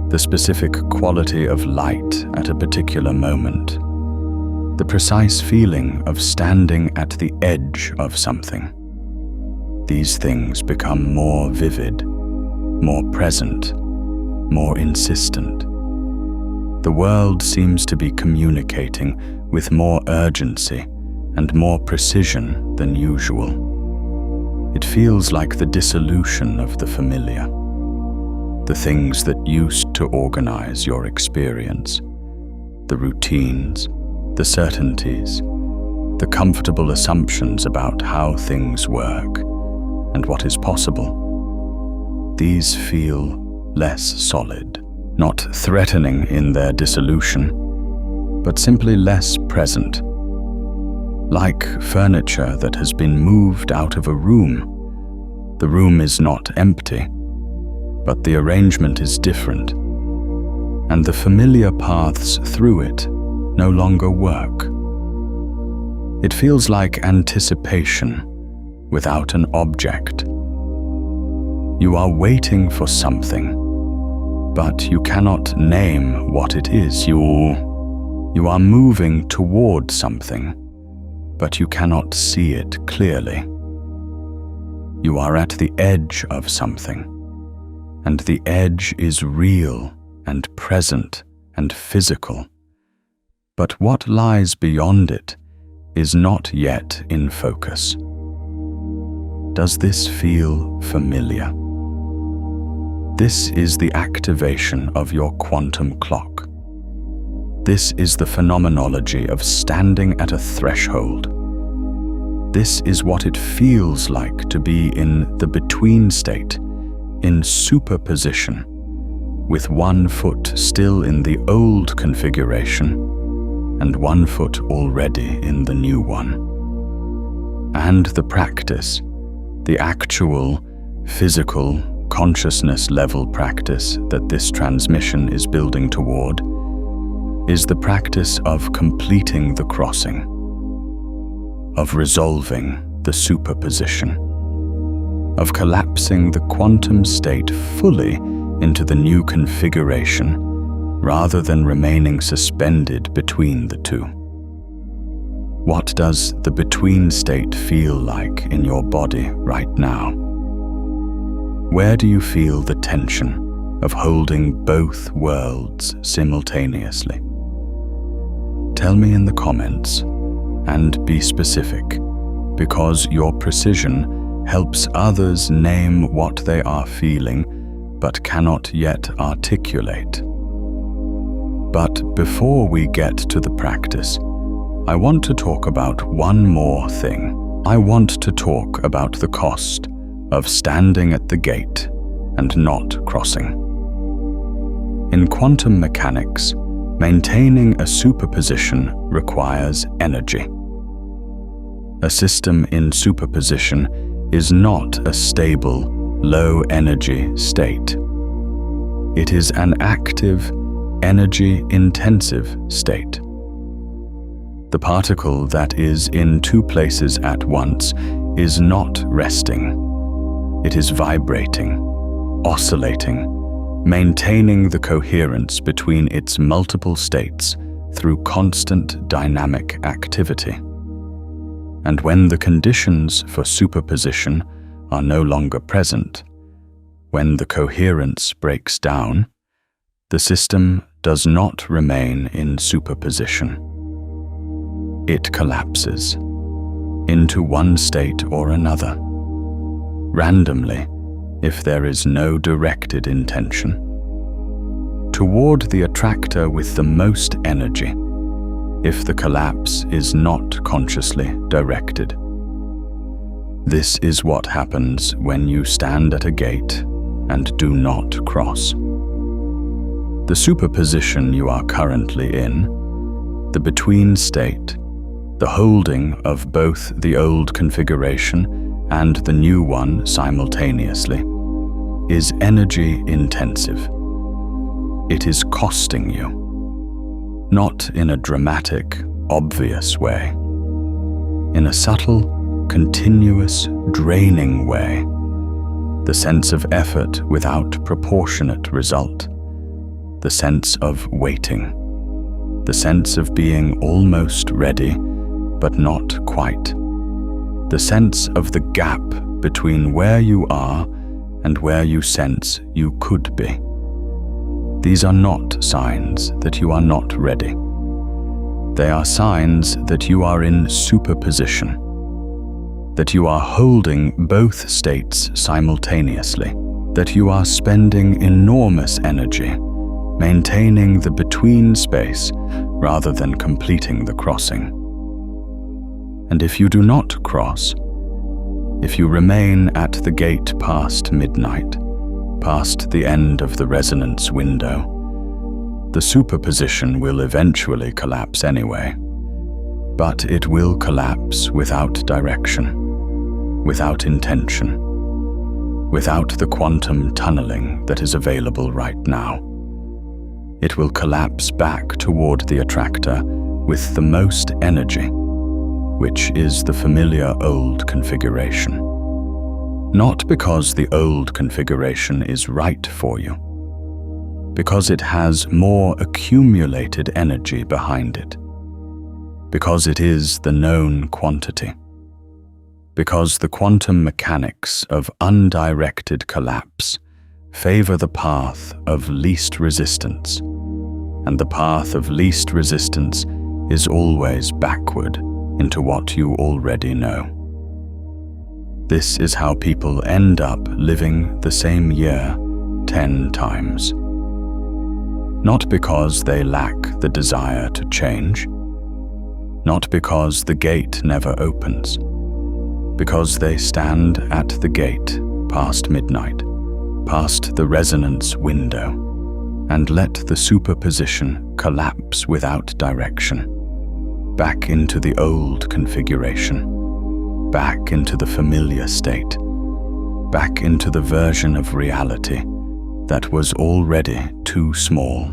the specific quality of light at a particular moment, the precise feeling of standing at the edge of something. These things become more vivid, more present, more insistent. The world seems to be communicating with more urgency and more precision than usual. It feels like the dissolution of the familiar, the things that used to organize your experience, the routines, the certainties, the comfortable assumptions about how things work and what is possible. These feel less solid, not threatening in their dissolution, but simply less present. Like furniture that has been moved out of a room. The room is not empty, but the arrangement is different, and the familiar paths through it no longer work. It feels like anticipation without an object. You are waiting for something, but you cannot name what it is. You are moving toward something, but you cannot see it clearly. You are at the edge of something, and the edge is real and present and physical. But what lies beyond it is not yet in focus. Does this feel familiar? This is the activation of your quantum clock. This is the phenomenology of standing at a threshold. This is what it feels like to be in the between state, in superposition, with one foot still in the old configuration and one foot already in the new one. And the practice, the actual, physical, consciousness level practice that this transmission is building toward, is the practice of completing the crossing, of resolving the superposition, of collapsing the quantum state fully into the new configuration rather than remaining suspended between the two. What does the between state feel like in your body right now? Where do you feel the tension of holding both worlds simultaneously? Tell me in the comments, and be specific, because your precision helps others name what they are feeling but cannot yet articulate. But before we get to the practice, I want to talk about one more thing. I want to talk about the cost of standing at the gate and not crossing. In quantum mechanics, maintaining a superposition requires energy. A system in superposition is not a stable, low-energy state. It is an active, energy-intensive state. The particle that is in two places at once is not resting. It is vibrating, oscillating, maintaining the coherence between its multiple states through constant dynamic activity. And when the conditions for superposition are no longer present, when the coherence breaks down, the system does not remain in superposition. It collapses into one state or another, randomly, if there is no directed intention, toward the attractor with the most energy, if the collapse is not consciously directed. This is what happens when you stand at a gate and do not cross. The superposition you are currently in, the between state, the holding of both the old configuration and the new one simultaneously, is energy intensive. It is costing you, not in a dramatic, obvious way, in a subtle, continuous, draining way, the sense of effort without proportionate result, the sense of waiting, the sense of being almost ready, but not quite, the sense of the gap between where you are and where you sense you could be. These are not signs that you are not ready. They are signs that you are in superposition, that you are holding both states simultaneously, that you are spending enormous energy maintaining the between space rather than completing the crossing. And if you do not cross, if you remain at the gate past midnight, past the end of the resonance window, the superposition will eventually collapse anyway, but it will collapse without direction, without intention, without the quantum tunneling that is available right now. It will collapse back toward the attractor with the most energy, which is the familiar old configuration. Not because the old configuration is right for you, because it has more accumulated energy behind it, because it is the known quantity, because the quantum mechanics of undirected collapse favor the path of least resistance, and the path of least resistance is always backward into what you already know. This is how people end up living the same year 10 times. Not because they lack the desire to change, not because the gate never opens, because they stand at the gate past midnight, past the resonance window, and let the superposition collapse without direction, back into the old configuration, back into the familiar state, back into the version of reality that was already too small.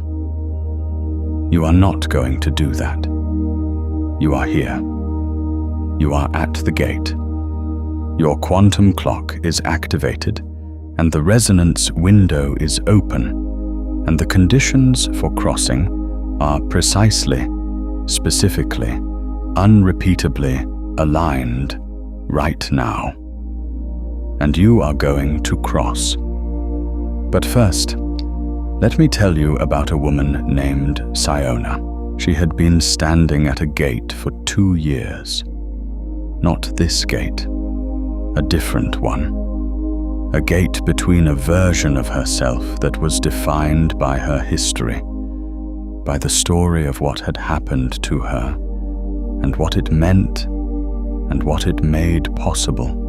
You are not going to do that. You are here. You are at the gate. Your quantum clock is activated, and the resonance window is open, and the conditions for crossing are precisely, specifically, unrepeatably aligned right now. And you are going to cross. But first, let me tell you about a woman named Siona. She had been standing at a gate for 2 years. Not this gate, a different one. A gate between a version of herself that was defined by her history, by the story of what had happened to her, and what it meant, and what it made possible.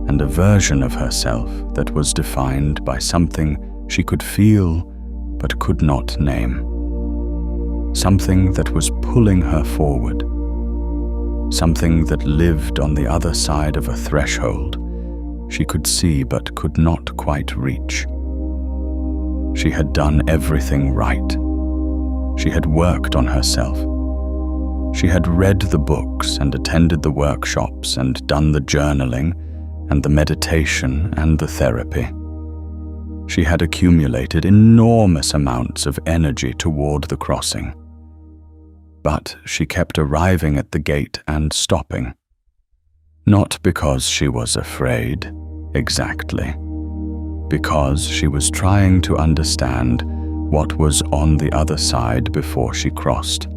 And a version of herself that was defined by something she could feel but could not name. Something that was pulling her forward. Something that lived on the other side of a threshold she could see but could not quite reach. She had done everything right. She had worked on herself. She had read the books and attended the workshops and done the journaling and the meditation and the therapy. She had accumulated enormous amounts of energy toward the crossing. But she kept arriving at the gate and stopping. Not because she was afraid, exactly. Because she was trying to understand what was on the other side before she crossed.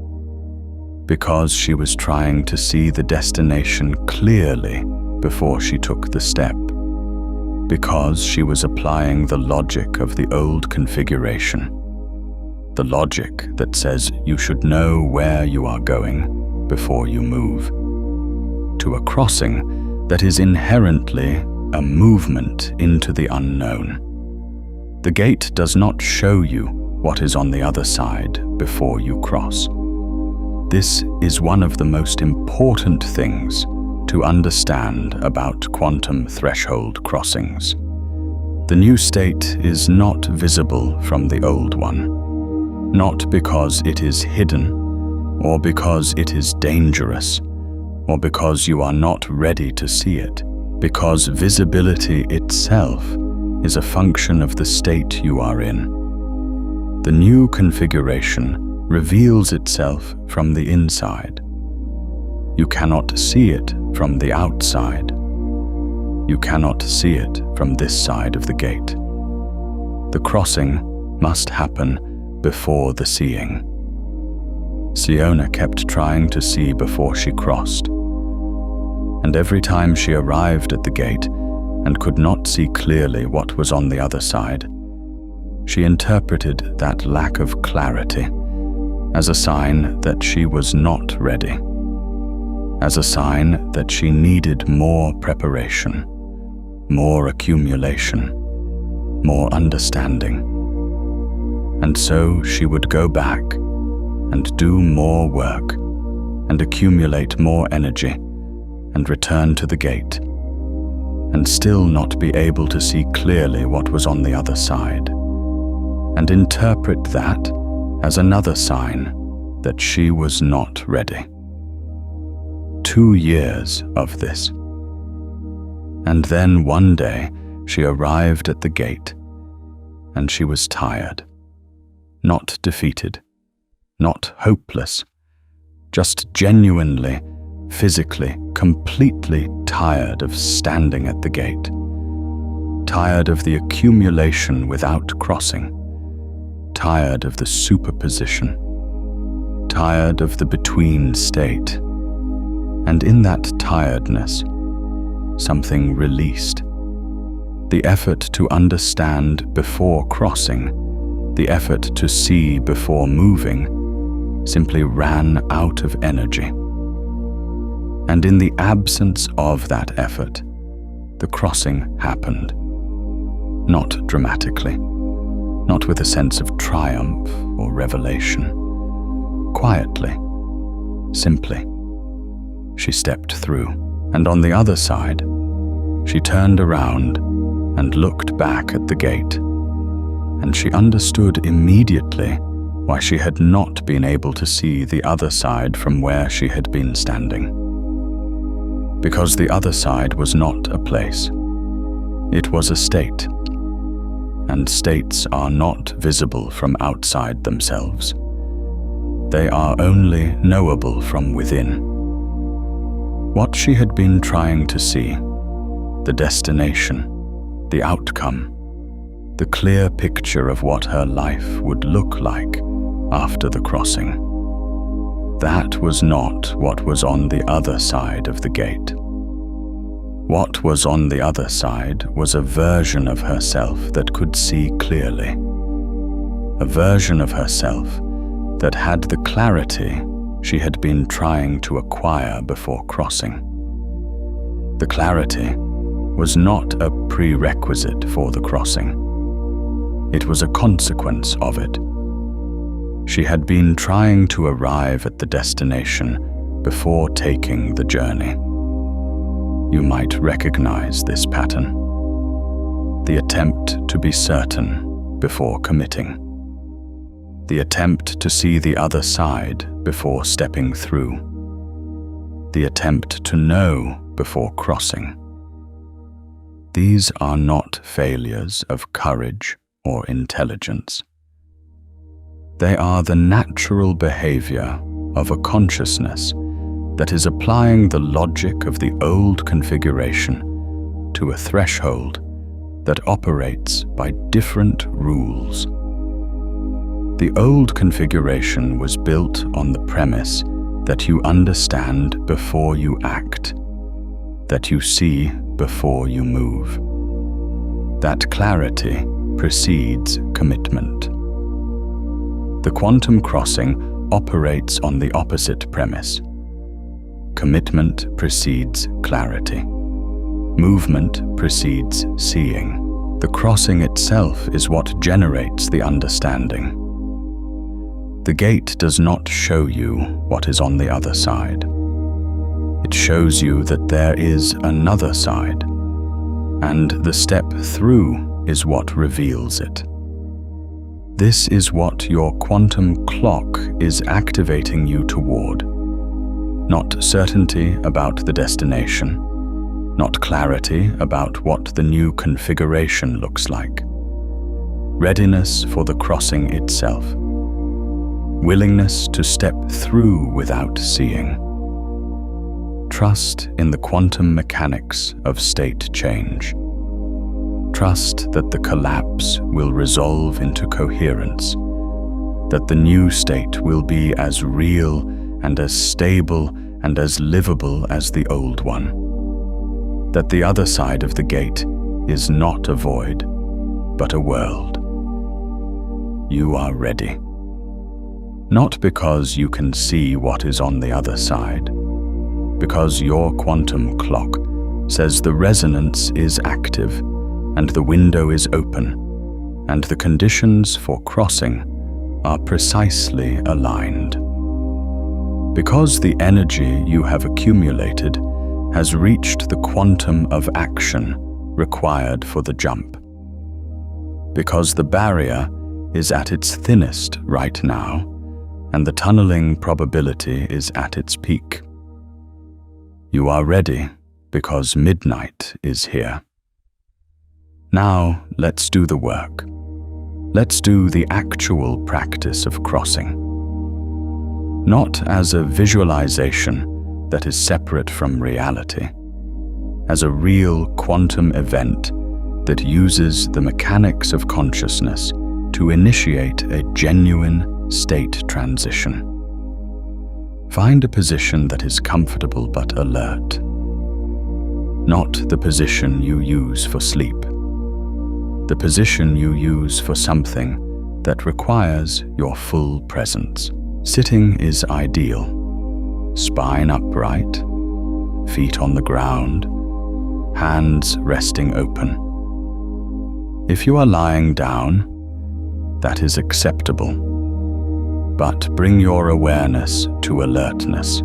Because she was trying to see the destination clearly before she took the step. Because she was applying the logic of the old configuration. The logic that says you should know where you are going before you move. To a crossing that is inherently a movement into the unknown. The gate does not show you what is on the other side before you cross. This is one of the most important things to understand about quantum threshold crossings. The new state is not visible from the old one, not because it is hidden, or because it is dangerous, or because you are not ready to see it, because visibility itself is a function of the state you are in. The new configuration reveals itself from the inside. You cannot see it from the outside. You cannot see it from this side of the gate. The crossing must happen before the seeing. Siona kept trying to see before she crossed, and every time she arrived at the gate and could not see clearly what was on the other side, she interpreted that lack of clarity as a sign that she was not ready, as a sign that she needed more preparation, more accumulation, more understanding. And so she would go back and do more work and accumulate more energy and return to the gate, and still not be able to see clearly what was on the other side, and interpret that as another sign that she was not ready. 2 years of this. And then one day she arrived at the gate, and she was tired, not defeated, not hopeless, just genuinely, physically, completely tired of standing at the gate, tired of the accumulation without crossing, tired of the superposition, tired of the between state. And in that tiredness, something released. The effort to understand before crossing, the effort to see before moving, simply ran out of energy. And in the absence of that effort, the crossing happened. Not dramatically, not with a sense of triumph or revelation. Quietly, simply, she stepped through, and on the other side, she turned around and looked back at the gate, and she understood immediately why she had not been able to see the other side from where she had been standing. Because the other side was not a place. It was a state, and states are not visible from outside themselves. They are only knowable from within. What she had been trying to see, the destination, the outcome, the clear picture of what her life would look like after the crossing, that was not what was on the other side of the gate. What was on the other side was a version of herself that could see clearly, a version of herself that had the clarity she had been trying to acquire before crossing. The clarity was not a prerequisite for the crossing. It was a consequence of it. She had been trying to arrive at the destination before taking the journey. You might recognize this pattern. The attempt to be certain before committing. The attempt to see the other side before stepping through. The attempt to know before crossing. These are not failures of courage or intelligence. They are the natural behavior of a consciousness that is applying the logic of the old configuration to a threshold that operates by different rules. The old configuration was built on the premise that you understand before you act, that you see before you move. That clarity precedes commitment. The quantum crossing operates on the opposite premise. Commitment precedes clarity. Movement precedes seeing. The crossing itself is what generates the understanding. The gate does not show you what is on the other side. It shows you that there is another side, and the step through is what reveals it. This is what your quantum clock is activating you toward. Not certainty about the destination, not clarity about what the new configuration looks like. Readiness for the crossing itself. Willingness to step through without seeing. Trust in the quantum mechanics of state change. Trust that the collapse will resolve into coherence, that the new state will be as real and as stable and as livable as the old one. That the other side of the gate is not a void, but a world. You are ready. Not because you can see what is on the other side, because your quantum clock says the resonance is active and the window is open, and the conditions for crossing are precisely aligned. Because the energy you have accumulated has reached the quantum of action required for the jump. Because the barrier is at its thinnest right now, and the tunneling probability is at its peak. You are ready because midnight is here. Now let's do the work. Let's do the actual practice of crossing. Not as a visualization that is separate from reality, as a real quantum event that uses the mechanics of consciousness to initiate a genuine state transition. Find a position that is comfortable but alert. Not the position you use for sleep. The position you use for something that requires your full presence. Sitting is ideal. Spine upright, feet on the ground, hands resting open. If you are lying down, that is acceptable. But bring your awareness to alertness.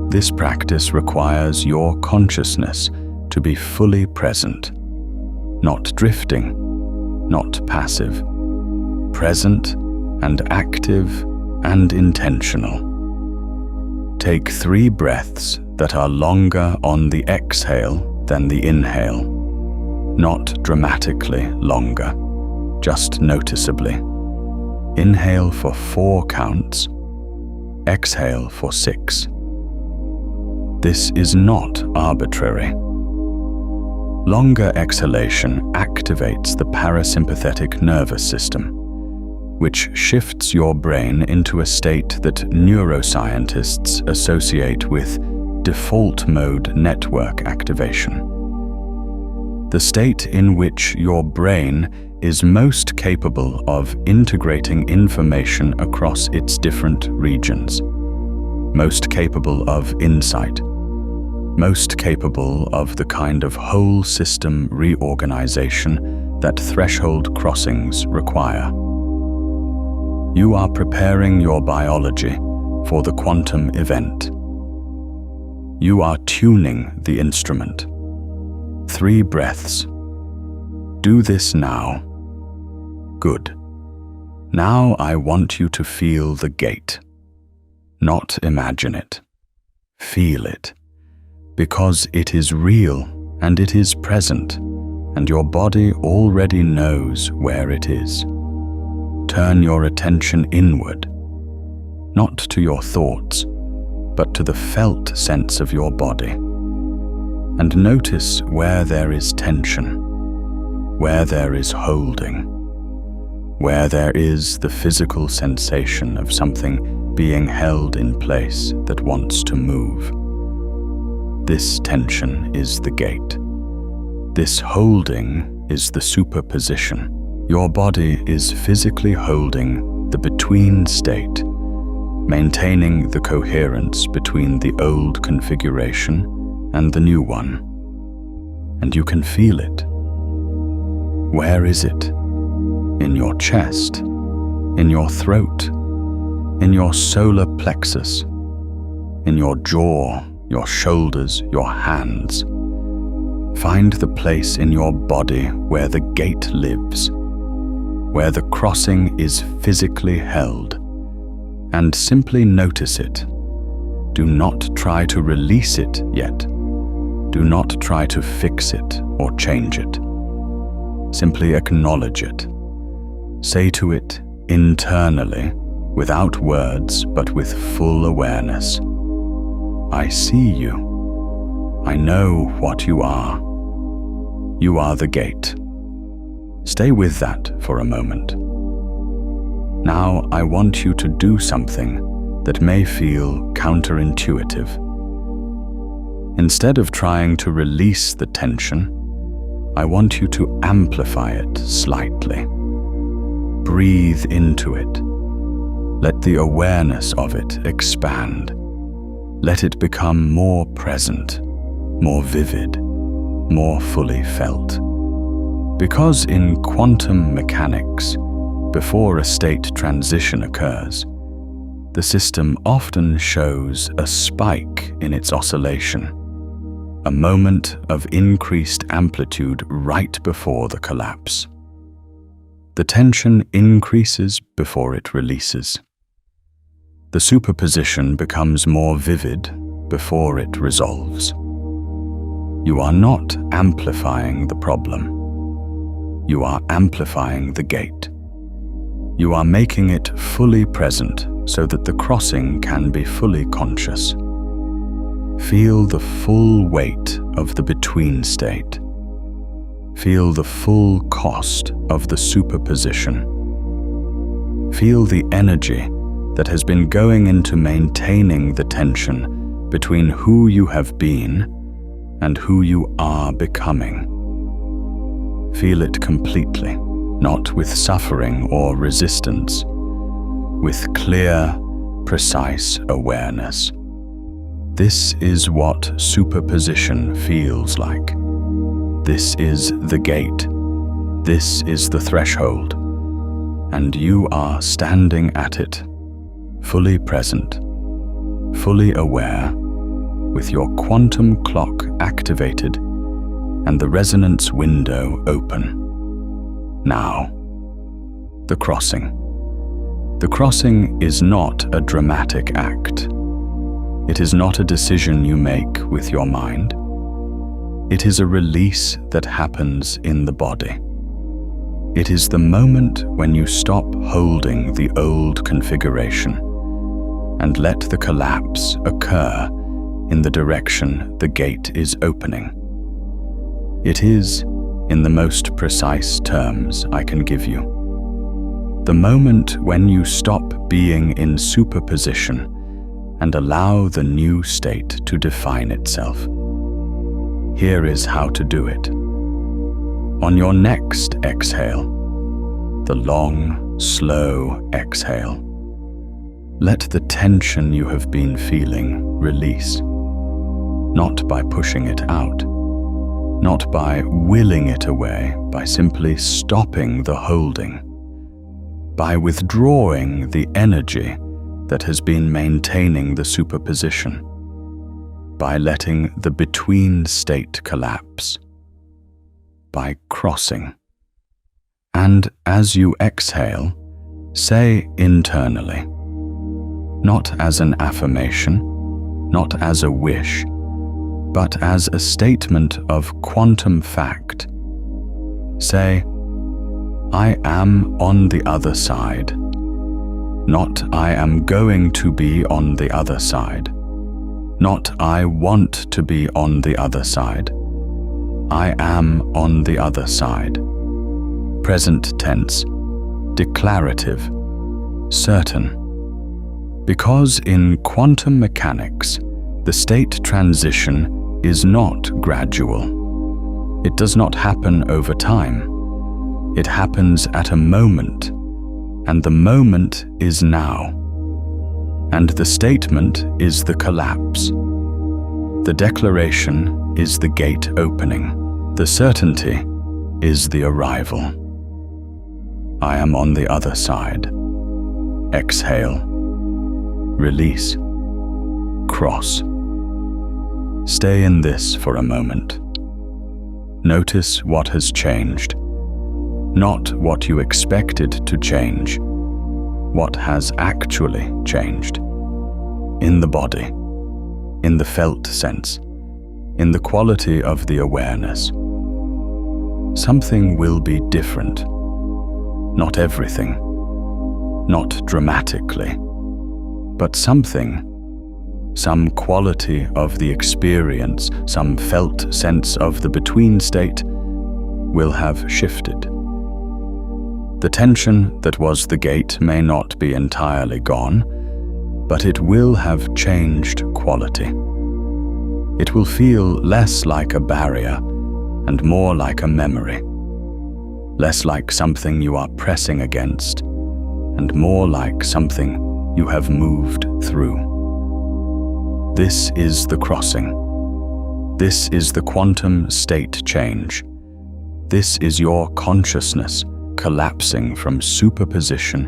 This practice requires your consciousness to be fully present, not drifting, not passive, present and active and intentional. Take 3 breaths that are longer on the exhale than the inhale, not dramatically longer, just noticeably. Inhale for 4 counts, exhale for 6. This is not arbitrary. Longer exhalation activates the parasympathetic nervous system, which shifts your brain into a state that neuroscientists associate with default mode network activation. The state in which your brain is most capable of integrating information across its different regions, most capable of insight, most capable of the kind of whole system reorganization that threshold crossings require. You are preparing your biology for the quantum event. You are tuning the instrument. 3 breaths. Do this now. Good. Now I want you to feel the gate. Not imagine it. Feel it. Because it is real and it is present, and your body already knows where it is. Turn your attention inward, not to your thoughts, but to the felt sense of your body. And notice where there is tension, where there is holding, where there is the physical sensation of something being held in place that wants to move. This tension is the gate. This holding is the superposition. Your body is physically holding the between state, maintaining the coherence between the old configuration and the new one. And you can feel it. Where is it? In your chest, in your throat, in your solar plexus, in your jaw, your shoulders, your hands. Find the place in your body where the gate lives, where the crossing is physically held, and simply notice it. Do not try to release it yet. Do not try to fix it or change it. Simply acknowledge it. Say to it internally, without words but with full awareness. I see you. I know what you are. You are the gate. Stay with that for a moment. Now I want you to do something that may feel counterintuitive. Instead of trying to release the tension, I want you to amplify it slightly. Breathe into it. Let the awareness of it expand. Let it become more present, more vivid, more fully felt. Because in quantum mechanics, before a state transition occurs, the system often shows a spike in its oscillation, a moment of increased amplitude right before the collapse. The tension increases before it releases. The superposition becomes more vivid before it resolves. You are not amplifying the problem. You are amplifying the gate. You are making it fully present so that the crossing can be fully conscious. Feel the full weight of the between state. Feel the full cost of the superposition. Feel the energy that has been going into maintaining the tension between who you have been and who you are becoming. Feel it completely, not with suffering or resistance, with clear, precise awareness. This is what superposition feels like. This is the gate. This is the threshold. And you are standing at it, fully present, fully aware, with your quantum clock activated and the resonance window open. Now, the crossing. The crossing is not a dramatic act. It is not a decision you make with your mind. It is a release that happens in the body. It is the moment when you stop holding the old configuration and let the collapse occur in the direction the gate is opening. It is, in the most precise terms I can give you, the moment when you stop being in superposition and allow the new state to define itself. Here is how to do it. On your next exhale, the long, slow exhale, let the tension you have been feeling release, not by pushing it out, not by willing it away, by simply stopping the holding, by withdrawing the energy that has been maintaining the superposition, by letting the between state collapse, by crossing. And as you exhale, say internally, not as an affirmation, not as a wish, but as a statement of quantum fact. Say, I am on the other side, not I am going to be on the other side, not I want to be on the other side. I am on the other side. Present tense, declarative, certain. Because in quantum mechanics, the state transition is not gradual. It does not happen over time. It happens at a moment, and the moment is now. And the statement is the collapse. The declaration is the gate opening. The certainty is the arrival. I am on the other side. Exhale. Release. Cross. Stay in this for a moment. Notice what has changed. Not what you expected to change. What has actually changed. In the body. In the felt sense. In the quality of the awareness. Something will be different. Not everything. Not dramatically. But something. Some quality of the experience, some felt sense of the between state will have shifted. The tension that was the gate may not be entirely gone, but it will have changed quality. It will feel less like a barrier and more like a memory, less like something you are pressing against and more like something you have moved through. This is the crossing. This is the quantum state change. This is your consciousness collapsing from superposition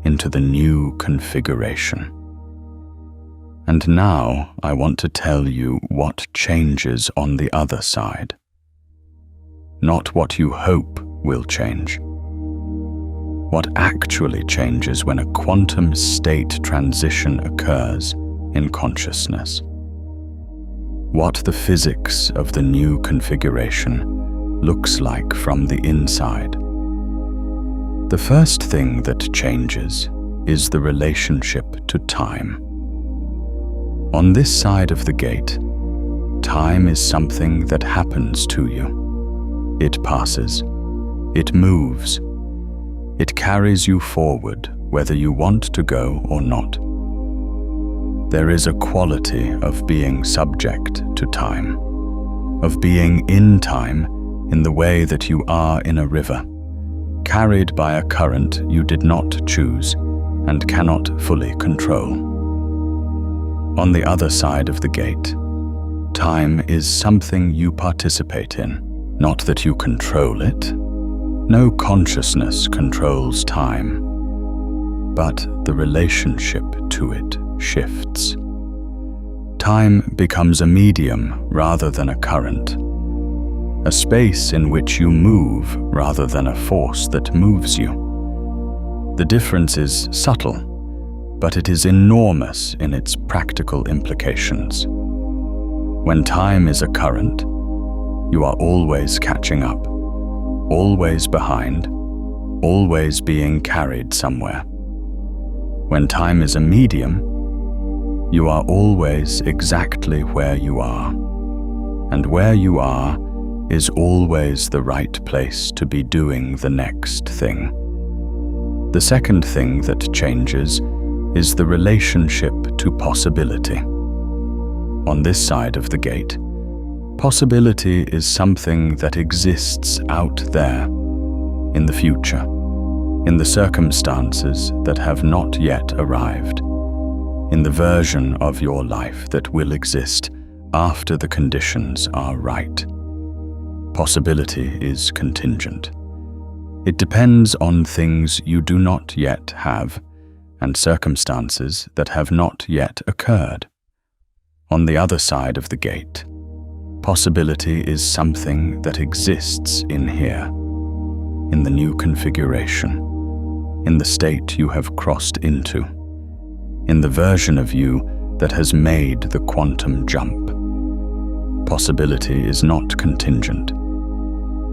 into the new configuration. And now I want to tell you what changes on the other side. Not what you hope will change. What actually changes when a quantum state transition occurs in consciousness. What the physics of the new configuration looks like from the inside. The first thing that changes is the relationship to time. On this side of the gate, time is something that happens to you. It passes. It moves. It carries you forward, whether you want to go or not. There is a quality of being subject to time, of being in time in the way that you are in a river, carried by a current you did not choose and cannot fully control. On the other side of the gate, time is something you participate in, not that you control it. No consciousness controls time, but the relationship to it shifts. Time becomes a medium rather than a current, a space in which you move rather than a force that moves you. The difference is subtle, but it is enormous in its practical implications. When time is a current, you are always catching up, always behind, always being carried somewhere. When time is a medium, you are always exactly where you are, and where you are is always the right place to be doing the next thing. The second thing that changes is the relationship to possibility. On this side of the gate, possibility is something that exists out there, in the future, in the circumstances that have not yet arrived, in the version of your life that will exist after the conditions are right. Possibility is contingent. It depends on things you do not yet have and circumstances that have not yet occurred. On the other side of the gate, possibility is something that exists in here, in the new configuration, in the state you have crossed into, in the version of you that has made the quantum jump. Possibility is not contingent.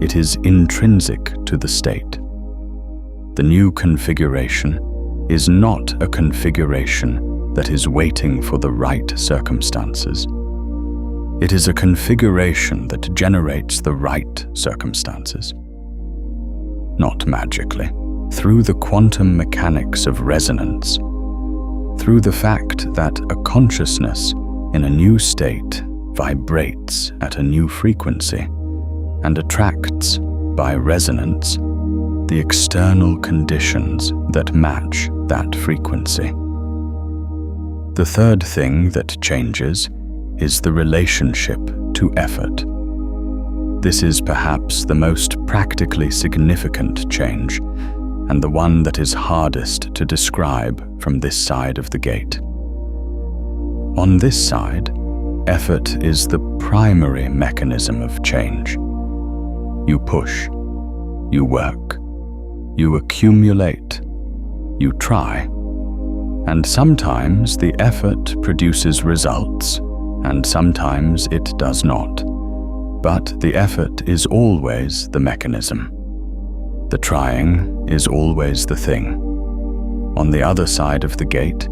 It is intrinsic to the state. The new configuration is not a configuration that is waiting for the right circumstances. It is a configuration that generates the right circumstances. Not magically, through the quantum mechanics of resonance, through the fact that a consciousness in a new state vibrates at a new frequency and attracts, by resonance, the external conditions that match that frequency. The third thing that changes is the relationship to effort. This is perhaps the most practically significant change, and the one that is hardest to describe from this side of the gate. On this side, effort is the primary mechanism of change. You push, you work, you accumulate, you try, and sometimes the effort produces results, and sometimes it does not. But the effort is always the mechanism. The trying is always the thing. On the other side of the gate,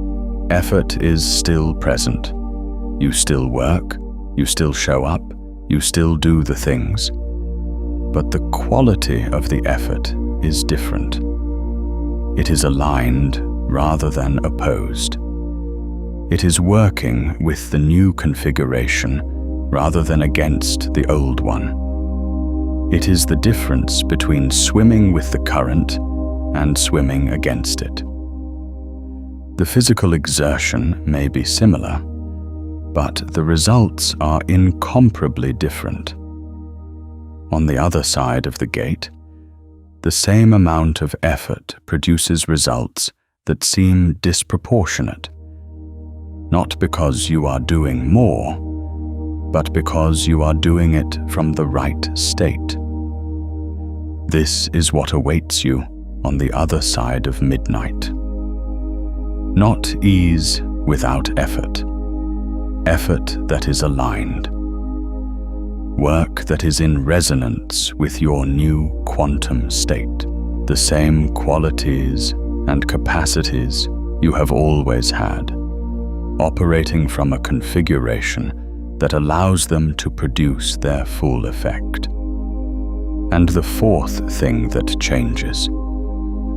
effort is still present. You still work, you still show up, you still do the things. But the quality of the effort is different. It is aligned rather than opposed. It is working with the new configuration rather than against the old one. It is the difference between swimming with the current and swimming against it. The physical exertion may be similar, but the results are incomparably different. On the other side of the gate, the same amount of effort produces results that seem disproportionate, not because you are doing more, but because you are doing it from the right state. This is what awaits you on the other side of midnight. Not ease without effort. Effort that is aligned. Work that is in resonance with your new quantum state. The same qualities and capacities you have always had, operating from a configuration that allows them to produce their full effect. And the fourth thing that changes,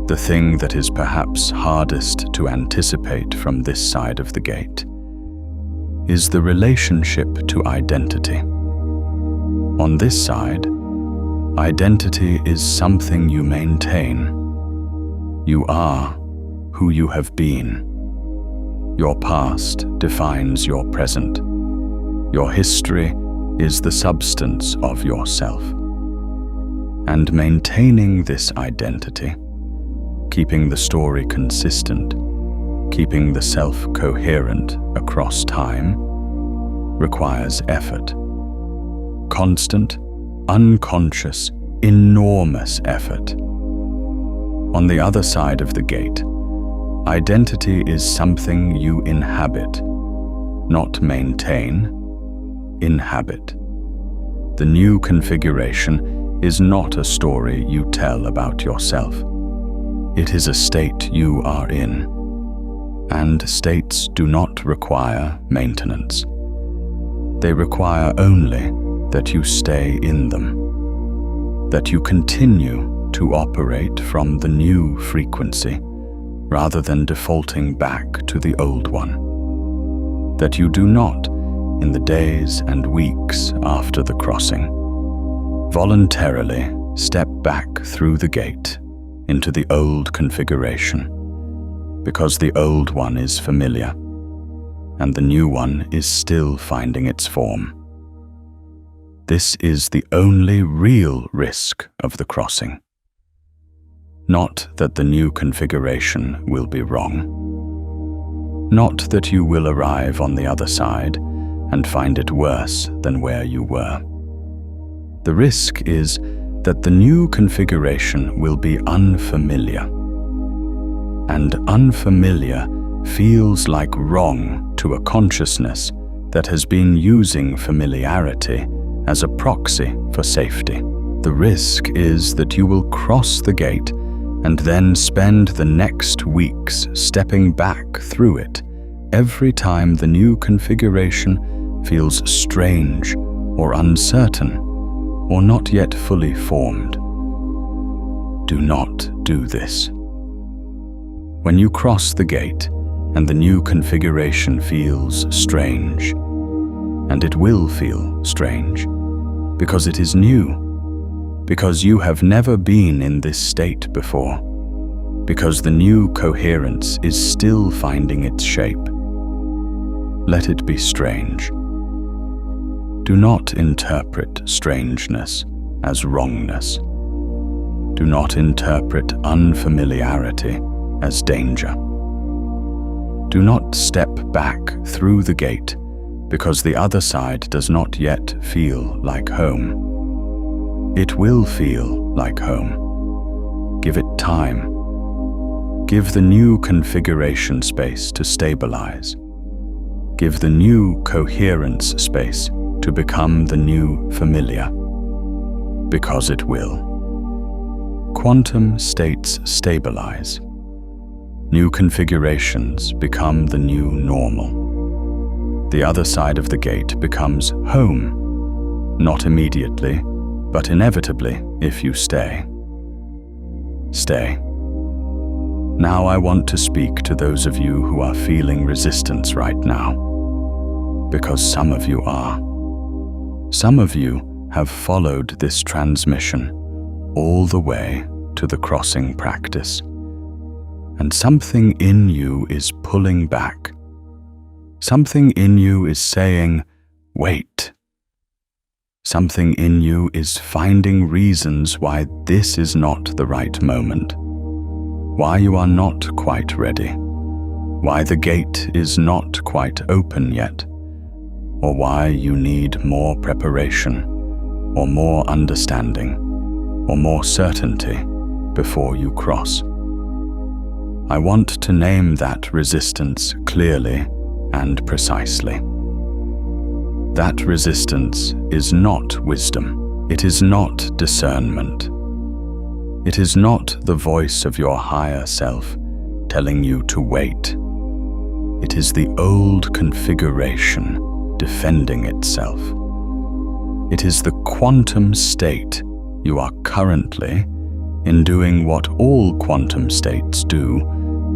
the thing that is perhaps hardest to anticipate from this side of the gate, is the relationship to identity. On this side, identity is something you maintain. You are who you have been. Your past defines your present. Your history is the substance of yourself. And maintaining this identity, keeping the story consistent, keeping the self coherent across time, requires effort. Constant, unconscious, enormous effort. On the other side of the gate, identity is something you inhabit, not maintain, inhabit. The new configuration is not a story you tell about yourself. It is a state you are in, and states do not require maintenance. They require only that you stay in them, that you continue to operate from the new frequency rather than defaulting back to the old one, that you do not, in the days and weeks after the crossing, voluntarily step back through the gate into the old configuration, because the old one is familiar and the new one is still finding its form. This is the only real risk of the crossing. Not that the new configuration will be wrong. Not that you will arrive on the other side and find it worse than where you were. The risk is that the new configuration will be unfamiliar. And unfamiliar feels like wrong to a consciousness that has been using familiarity as a proxy for safety. The risk is that you will cross the gate and then spend the next weeks stepping back through it every time the new configuration feels strange or uncertain or not yet fully formed. Do not do this. When you cross the gate and the new configuration feels strange, and it will feel strange, because it is new, because you have never been in this state before, because the new coherence is still finding its shape. Let it be strange. Do not interpret strangeness as wrongness. Do not interpret unfamiliarity as danger. Do not step back through the gate because the other side does not yet feel like home. It will feel like home. Give it time. Give the new configuration space to stabilize. Give the new coherence space to become the new familiar, because it will. Quantum states stabilize. New configurations become the new normal. The other side of the gate becomes home, not immediately, but inevitably if you stay. Stay. Now I want to speak to those of you who are feeling resistance right now, because some of you are. Some of you have followed this transmission all the way to the crossing practice, and something in you is pulling back. Something in you is saying, wait. Something in you is finding reasons why this is not the right moment, why you are not quite ready, why the gate is not quite open yet, or why you need more preparation, or more understanding, or more certainty before you cross. I want to name that resistance clearly and precisely. That resistance is not wisdom. It is not discernment. It is not the voice of your higher self telling you to wait. It is the old configuration defending itself. It is the quantum state you are currently in doing what all quantum states do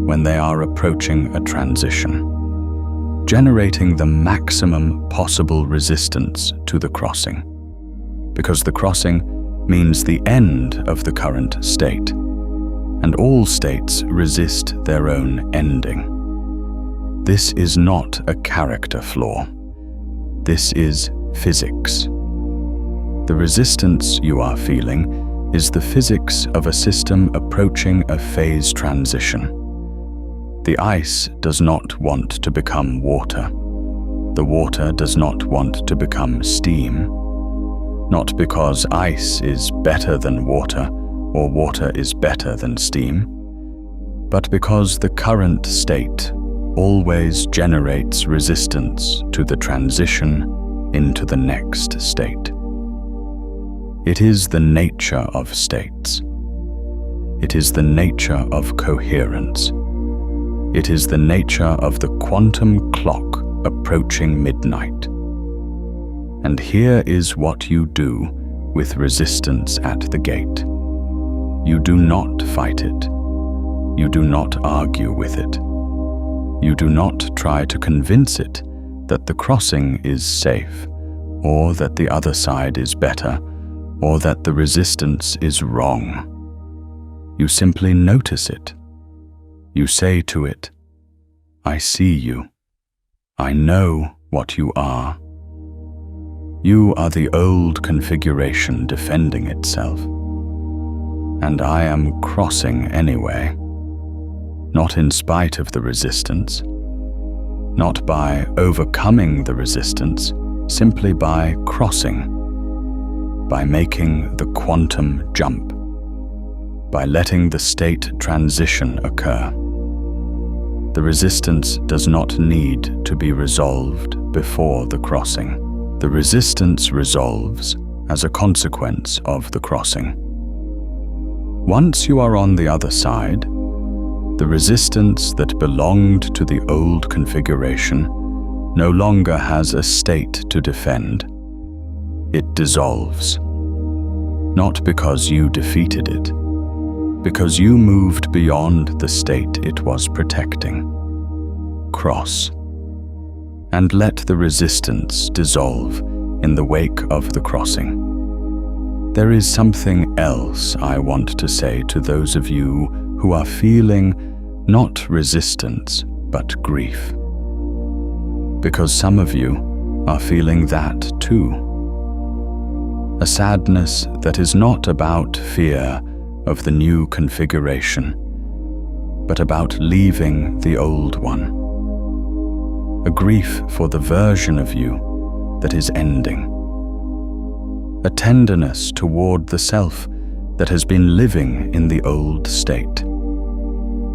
when they are approaching a transition, generating the maximum possible resistance to the crossing, because the crossing means the end of the current state, and all states resist their own ending. This is not a character flaw. This is physics. The resistance you are feeling is the physics of a system approaching a phase transition. The ice does not want to become water. The water does not want to become steam. Not because ice is better than water or water is better than steam, but because the current state always generates resistance to the transition into the next state. It is the nature of states. It is the nature of coherence. It is the nature of the quantum clock approaching midnight. And here is what you do with resistance at the gate. You do not fight it. You do not argue with it. You do not try to convince it that the crossing is safe, or that the other side is better, or that the resistance is wrong. You simply notice it. You say to it, I see you. I know what you are. You are the old configuration defending itself. And I am crossing anyway. Not in spite of the resistance. Not by overcoming the resistance, simply by crossing. By making the quantum jump. By letting the state transition occur. The resistance does not need to be resolved before the crossing. The resistance resolves as a consequence of the crossing. Once you are on the other side, the resistance that belonged to the old configuration no longer has a state to defend. It dissolves. Not because you defeated it, because you moved beyond the state it was protecting. Cross. And let the resistance dissolve in the wake of the crossing. There is something else I want to say to those of you who are feeling not resistance, but grief. Because some of you are feeling that too. A sadness that is not about fear of the new configuration, but about leaving the old one. A grief for the version of you that is ending. A tenderness toward the self that has been living in the old state.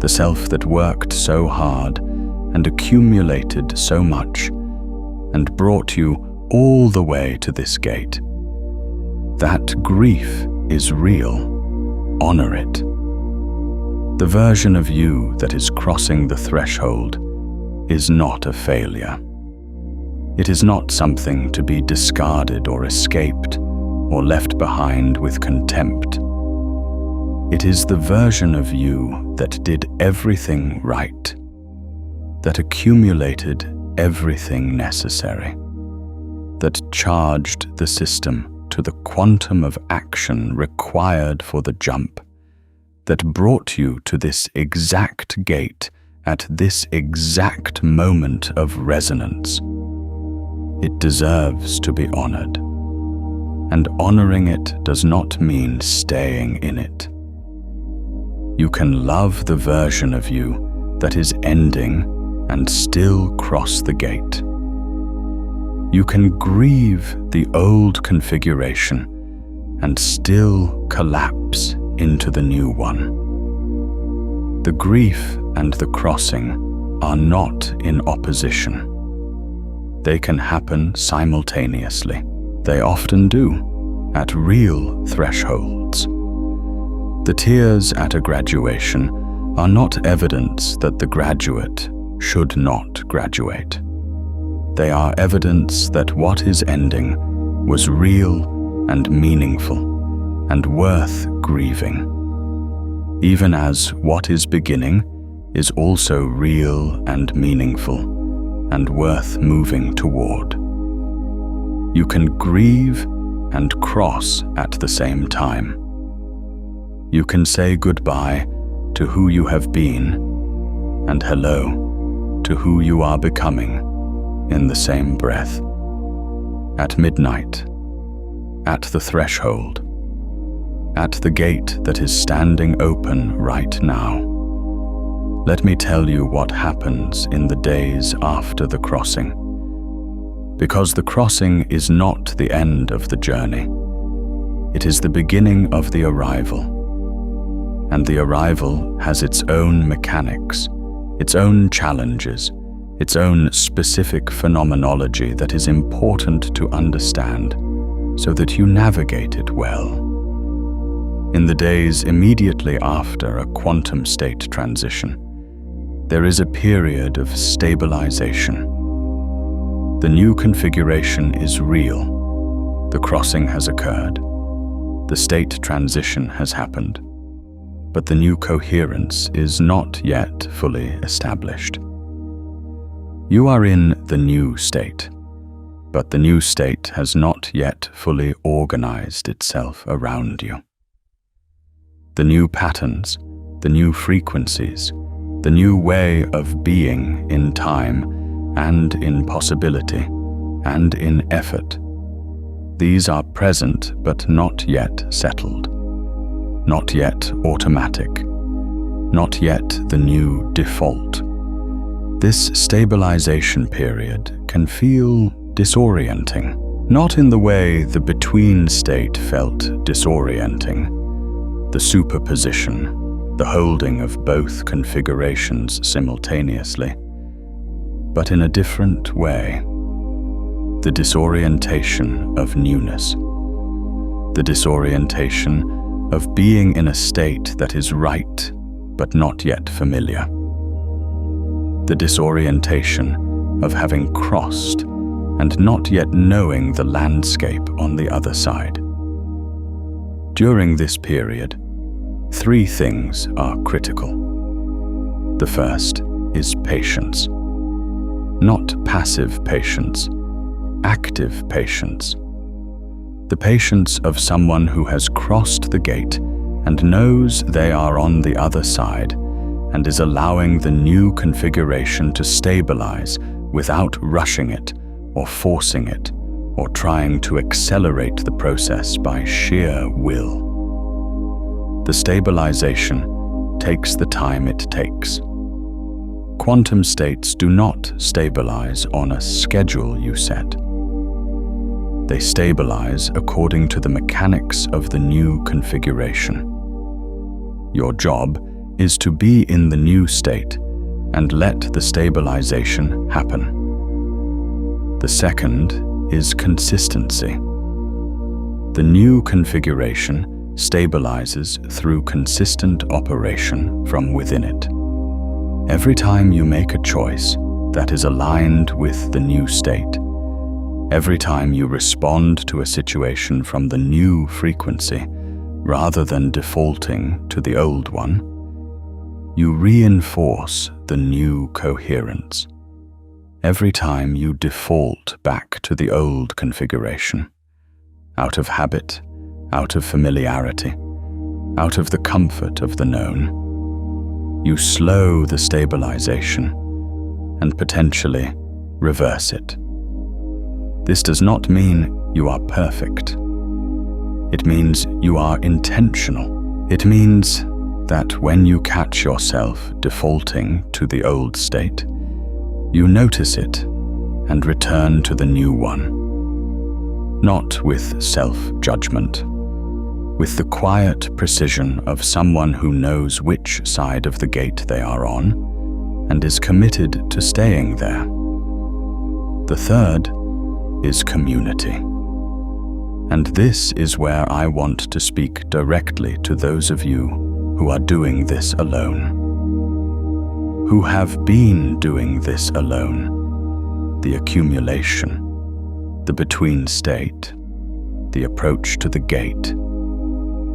The self that worked so hard and accumulated so much and brought you all the way to this gate. That grief is real. Honor it. The version of you that is crossing the threshold is not a failure. It is not something to be discarded or escaped or left behind with contempt. It is the version of you that did everything right, that accumulated everything necessary, that charged the system to the quantum of action required for the jump, that brought you to this exact gate at this exact moment of resonance. It deserves to be honored, and honoring it does not mean staying in it. You can love the version of you that is ending and still cross the gate. You can grieve the old configuration and still collapse into the new one. The grief and the crossing are not in opposition. They can happen simultaneously. They often do, at real thresholds. The tears at a graduation are not evidence that the graduate should not graduate. They are evidence that what is ending was real and meaningful and worth grieving, even as what is beginning is also real and meaningful and worth moving toward. You can grieve and cross at the same time. You can say goodbye to who you have been and hello to who you are becoming in the same breath. At midnight, at the threshold, at the gate that is standing open right now. Let me tell you what happens in the days after the crossing. Because the crossing is not the end of the journey. It is the beginning of the arrival. And the arrival has its own mechanics, its own challenges, its own specific phenomenology that is important to understand so that you navigate it well. In the days immediately after a quantum state transition, there is a period of stabilization. The new configuration is real. The crossing has occurred. The state transition has happened. But the new coherence is not yet fully established. You are in the new state, but the new state has not yet fully organized itself around you. The new patterns, the new frequencies, the new way of being in time and in possibility and in effort, these are present but not yet settled. Not yet automatic, not yet the new default. This stabilization period can feel disorienting, not in the way the between state felt disorienting, the superposition, the holding of both configurations simultaneously, but in a different way, the disorientation of newness, the disorientation of being in a state that is right, but not yet familiar. The disorientation of having crossed and not yet knowing the landscape on the other side. During this period, 3 things are critical. The first is patience. Not passive patience, active patience. The patience of someone who has crossed the gate and knows they are on the other side and is allowing the new configuration to stabilize without rushing it or forcing it or trying to accelerate the process by sheer will. The stabilization takes the time it takes. Quantum states do not stabilize on a schedule you set. They stabilize according to the mechanics of the new configuration. Your job is to be in the new state and let the stabilization happen. The second is consistency. The new configuration stabilizes through consistent operation from within it. Every time you make a choice that is aligned with the new state, every time you respond to a situation from the new frequency, rather than defaulting to the old one, you reinforce the new coherence. Every time you default back to the old configuration, out of habit, out of familiarity, out of the comfort of the known, you slow the stabilization and potentially reverse it. This does not mean you are perfect. It means you are intentional. It means that when you catch yourself defaulting to the old state, you notice it and return to the new one, not with self-judgment, with the quiet precision of someone who knows which side of the gate they are on and is committed to staying there. The third is community. And this is where I want to speak directly to those of you who are doing this alone, who have been doing this alone. The accumulation, the between state, the approach to the gate,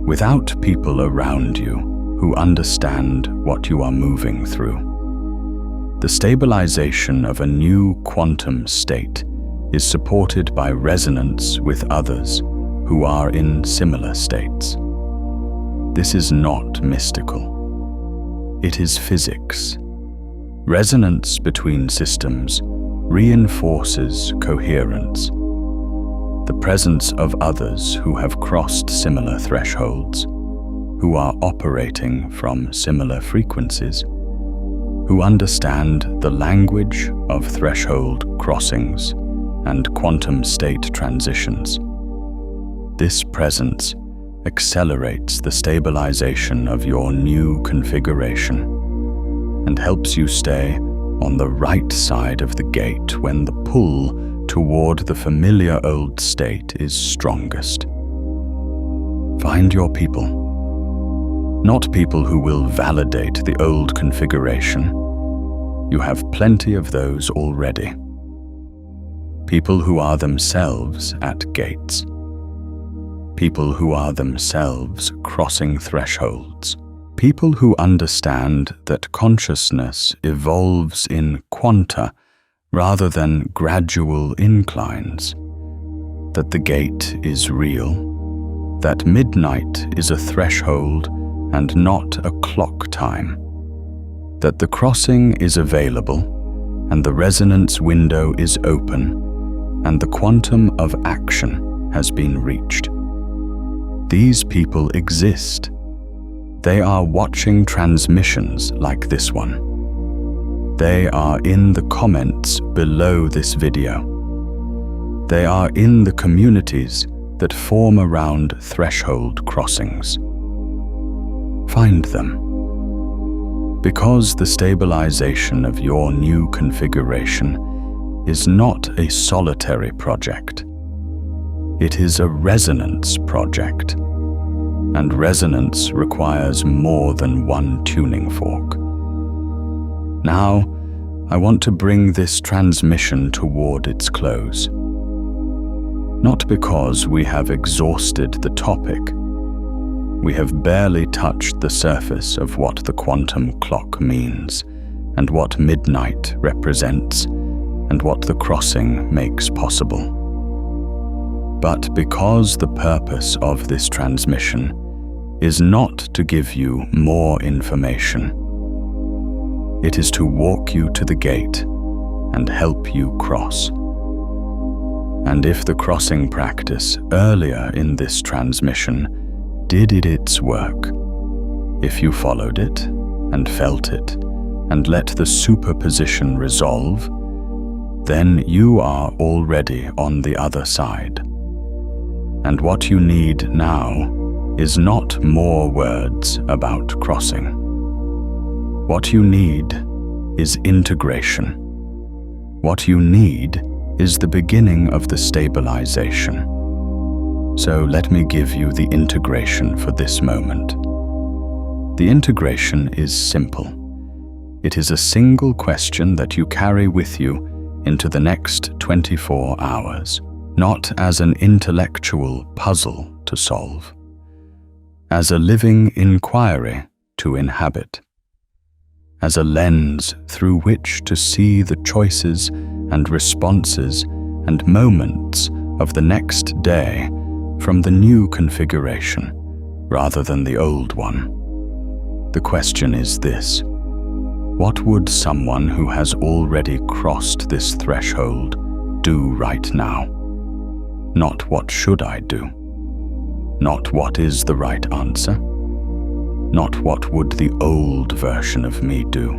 without people around you who understand what you are moving through. The stabilization of a new quantum state is supported by resonance with others who are in similar states. This is not mystical. It is physics. Resonance between systems reinforces coherence. The presence of others who have crossed similar thresholds, who are operating from similar frequencies, who understand the language of threshold crossings and quantum state transitions. This presence accelerates the stabilization of your new configuration and helps you stay on the right side of the gate when the pull toward the familiar old state is strongest. Find your people, not people who will validate the old configuration. You have plenty of those already. People who are themselves at gates. People who are themselves crossing thresholds. People who understand that consciousness evolves in quanta rather than gradual inclines. That the gate is real. That midnight is a threshold and not a clock time. That the crossing is available and the resonance window is open, and the quantum of action has been reached. These people exist. They are watching transmissions like this one. They are in the comments below this video. They are in the communities that form around threshold crossings. Find them. Because the stabilization of your new configuration is not a solitary project. It is a resonance project, and resonance requires more than one tuning fork. Now, I want to bring this transmission toward its close. Not because we have exhausted the topic. We have barely touched the surface of what the quantum clock means, and what midnight represents, and what the crossing makes possible. But because the purpose of this transmission is not to give you more information, it is to walk you to the gate and help you cross. And if the crossing practice earlier in this transmission did its work, if you followed it and felt it and let the superposition resolve, then you are already on the other side. And what you need now is not more words about crossing. What you need is integration. What you need is the beginning of the stabilization. So let me give you the integration for this moment. The integration is simple. It is a single question that you carry with you into the next 24 hours, not as an intellectual puzzle to solve, as a living inquiry to inhabit, as a lens through which to see the choices and responses and moments of the next day from the new configuration rather than the old one. The question is this: what would someone who has already crossed this threshold do right now? Not what should I do? Not what is the right answer? Not what would the old version of me do?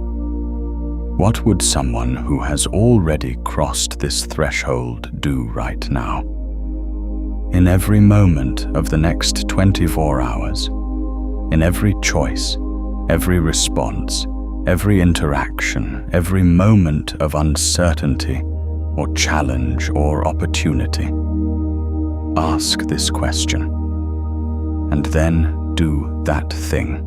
What would someone who has already crossed this threshold do right now? In every moment of the next 24 hours, in every choice, every response, every interaction, every moment of uncertainty or challenge or opportunity, ask this question, and then do that thing.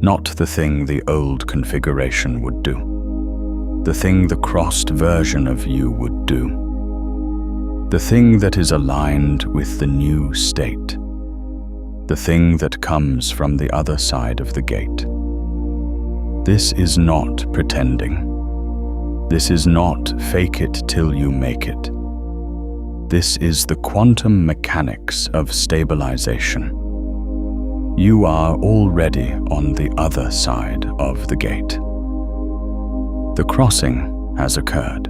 Not the thing the old configuration would do, the thing the crossed version of you would do, the thing that is aligned with the new state, the thing that comes from the other side of the gate. This is not pretending. This is not fake it till you make it. This is the quantum mechanics of stabilization. You are already on the other side of the gate. The crossing has occurred.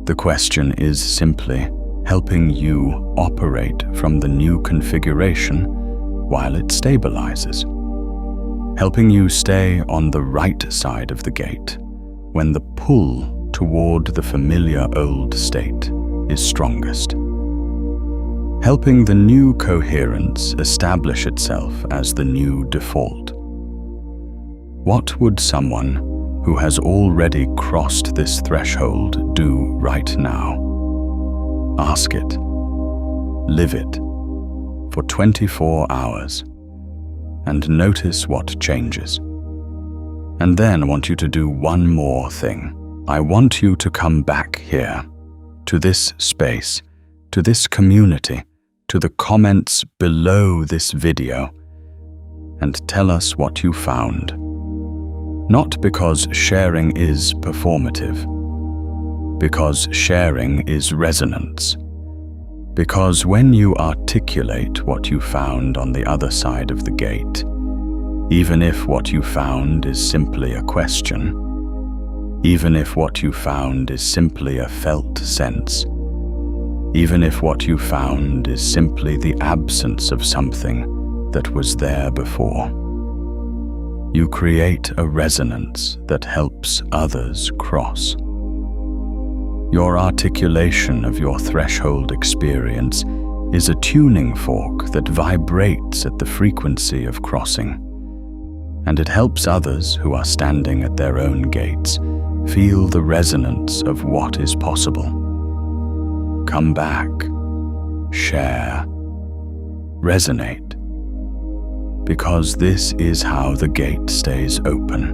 The question is simply helping you operate from the new configuration while it stabilizes, helping you stay on the right side of the gate when the pull toward the familiar old state is strongest, helping the new coherence establish itself as the new default. What would someone who has already crossed this threshold do right now? Ask it, live it, for 24 hours, and notice what changes. And then I want you to do one more thing. I want you to come back here, to this space, to this community, to the comments below this video, and tell us what you found. Not because sharing is performative, because sharing is resonance. Because when you articulate what you found on the other side of the gate, even if what you found is simply a question, even if what you found is simply a felt sense, even if what you found is simply the absence of something that was there before, you create a resonance that helps others cross. Your articulation of your threshold experience is a tuning fork that vibrates at the frequency of crossing, and it helps others who are standing at their own gates feel the resonance of what is possible. Come back, share, resonate, because this is how the gate stays open,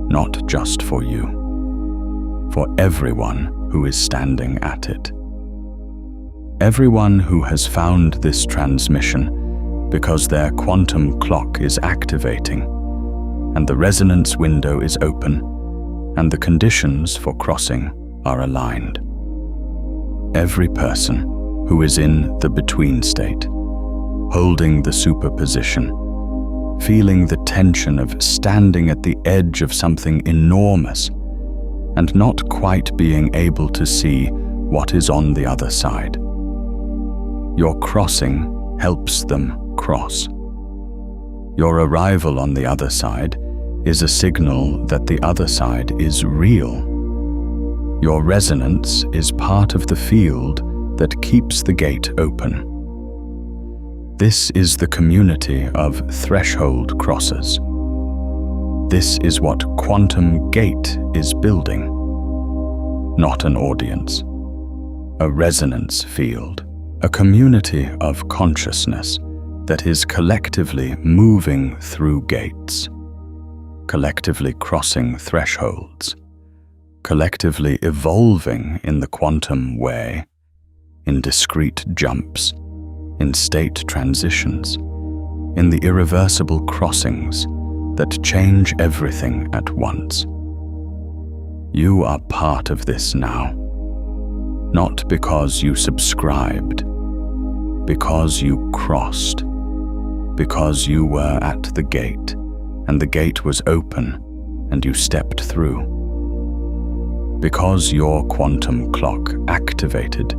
not just for you, for everyone who is standing at it. Everyone who has found this transmission because their quantum clock is activating, and the resonance window is open, and the conditions for crossing are aligned. Every person who is in the between state, holding the superposition, feeling the tension of standing at the edge of something enormous and not quite being able to see what is on the other side. Your crossing helps them cross. Your arrival on the other side is a signal that the other side is real. Your resonance is part of the field that keeps the gate open. This is the community of threshold crossers. This is what Quantum Gate is building. Not an audience, a resonance field, a community of consciousness that is collectively moving through gates, collectively crossing thresholds, collectively evolving in the quantum way, in discrete jumps, in state transitions, in the irreversible crossings that change everything at once. You are part of this now, not because you subscribed, because you crossed, because you were at the gate, and the gate was open, and you stepped through. Because your quantum clock activated,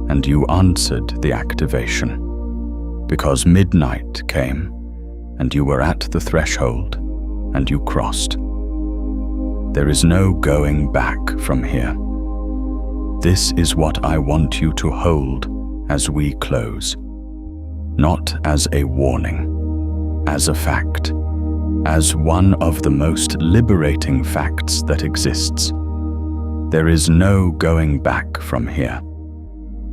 and you answered the activation. Because midnight came, and you were at the threshold, and you crossed. There is no going back from here. This is what I want you to hold as we close. Not as a warning, as a fact, as one of the most liberating facts that exists. There is no going back from here.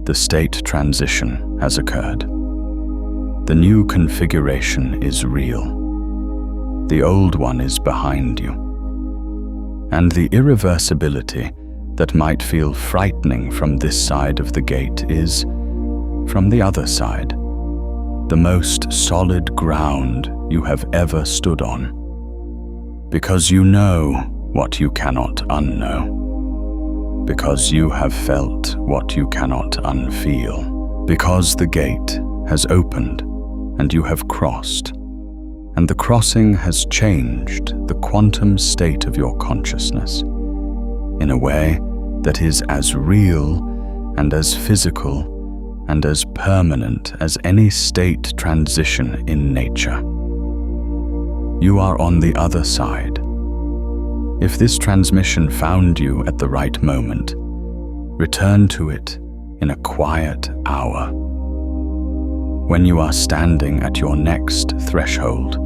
The state transition has occurred. The new configuration is real. The old one is behind you. And the irreversibility that might feel frightening from this side of the gate is, from the other side, the most solid ground you have ever stood on. Because you know what you cannot unknow. Because you have felt what you cannot unfeel. Because the gate has opened and you have crossed, and the crossing has changed the quantum state of your consciousness in a way that is as real and as physical and as permanent as any state transition in nature. You are on the other side. If this transmission found you at the right moment, return to it in a quiet hour. When you are standing at your next threshold,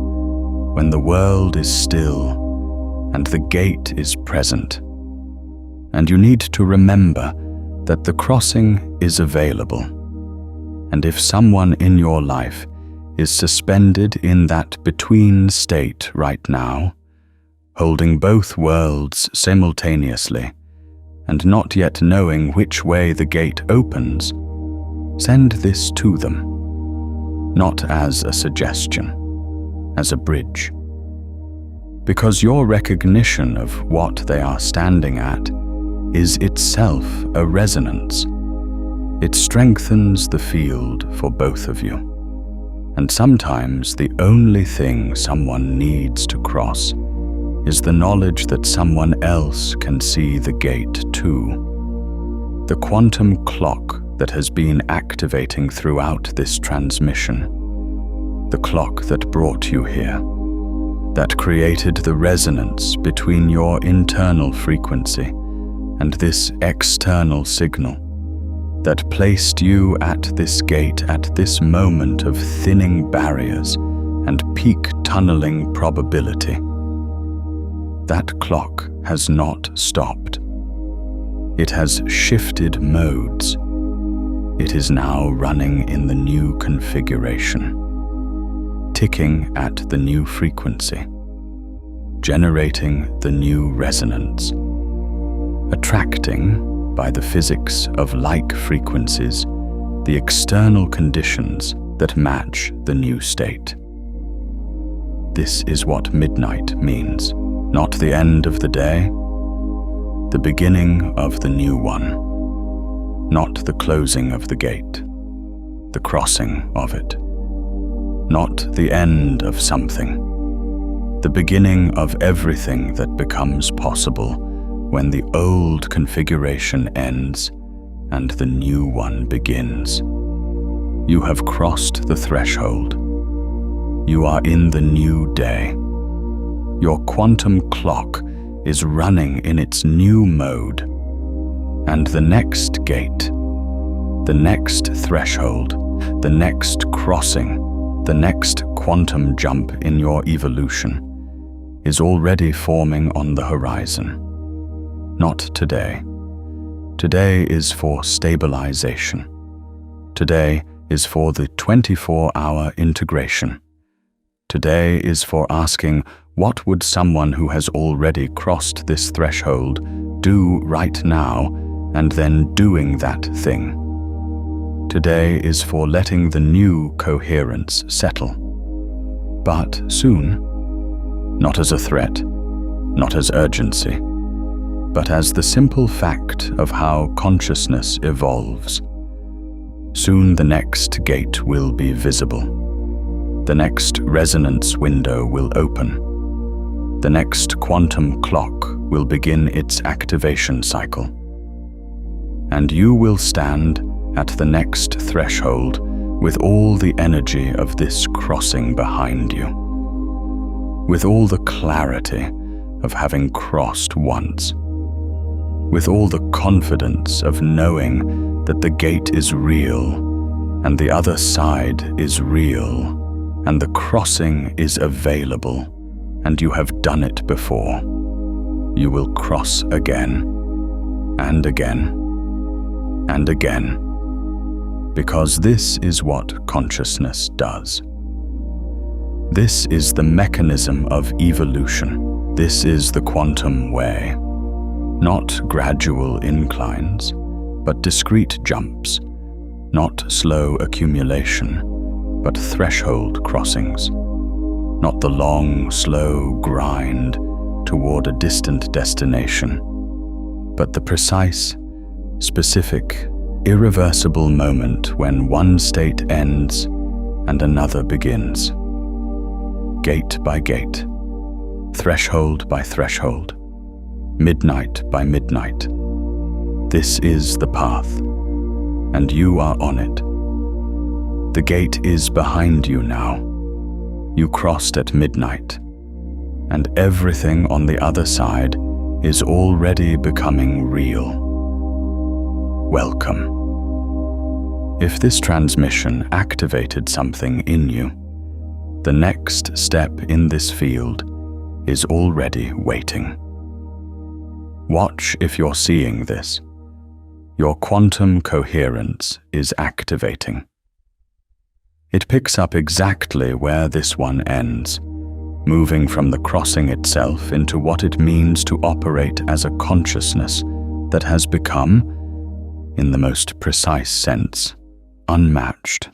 when the world is still and the gate is present, and you need to remember that the crossing is available. And if someone in your life is suspended in that between state right now, holding both worlds simultaneously, and not yet knowing which way the gate opens, send this to them, not as a suggestion, as a bridge. Because your recognition of what they are standing at is itself a resonance. It strengthens the field for both of you. And sometimes the only thing someone needs to cross is the knowledge that someone else can see the gate too. The quantum clock that has been activating throughout this transmission, the clock that brought you here, that created the resonance between your internal frequency and this external signal, that placed you at this gate at this moment of thinning barriers and peak tunneling probability. That clock has not stopped. It has shifted modes. It is now running in the new configuration, ticking at the new frequency, generating the new resonance, attracting, by the physics of like frequencies, the external conditions that match the new state. This is what midnight means. Not the end of the day, the beginning of the new one. Not the closing of the gate, the crossing of it. Not the end of something, the beginning of everything that becomes possible when the old configuration ends and the new one begins. You have crossed the threshold. You are in the new day. Your quantum clock is running in its new mode, and the next gate, the next threshold, the next crossing, the next quantum jump in your evolution is already forming on the horizon. Not today. Today is for stabilization. Today is for the 24-hour integration. Today is for asking, what would someone who has already crossed this threshold do right now, and then doing that thing? Today is for letting the new coherence settle. But soon, not as a threat, not as urgency, but as the simple fact of how consciousness evolves. Soon the next gate will be visible. The next resonance window will open. The next quantum clock will begin its activation cycle. And you will stand at the next threshold with all the energy of this crossing behind you, with all the clarity of having crossed once, with all the confidence of knowing that the gate is real, and the other side is real, and the crossing is available, and you have done it before. You will cross again, and again, and again, because this is what consciousness does. This is the mechanism of evolution. This is the quantum way. Not gradual inclines, but discrete jumps. Not slow accumulation, but threshold crossings. Not the long, slow grind toward a distant destination, but the precise, specific, irreversible moment when one state ends and another begins. Gate by gate, threshold by threshold, midnight by midnight. This is the path, and you are on it. The gate is behind you now. You crossed at midnight, and everything on the other side is already becoming real. Welcome. If this transmission activated something in you, the next step in this field is already waiting. Watch if you're seeing this. Your quantum coherence is activating. It picks up exactly where this one ends, moving from the crossing itself into what it means to operate as a consciousness that has become, in the most precise sense, unmatched.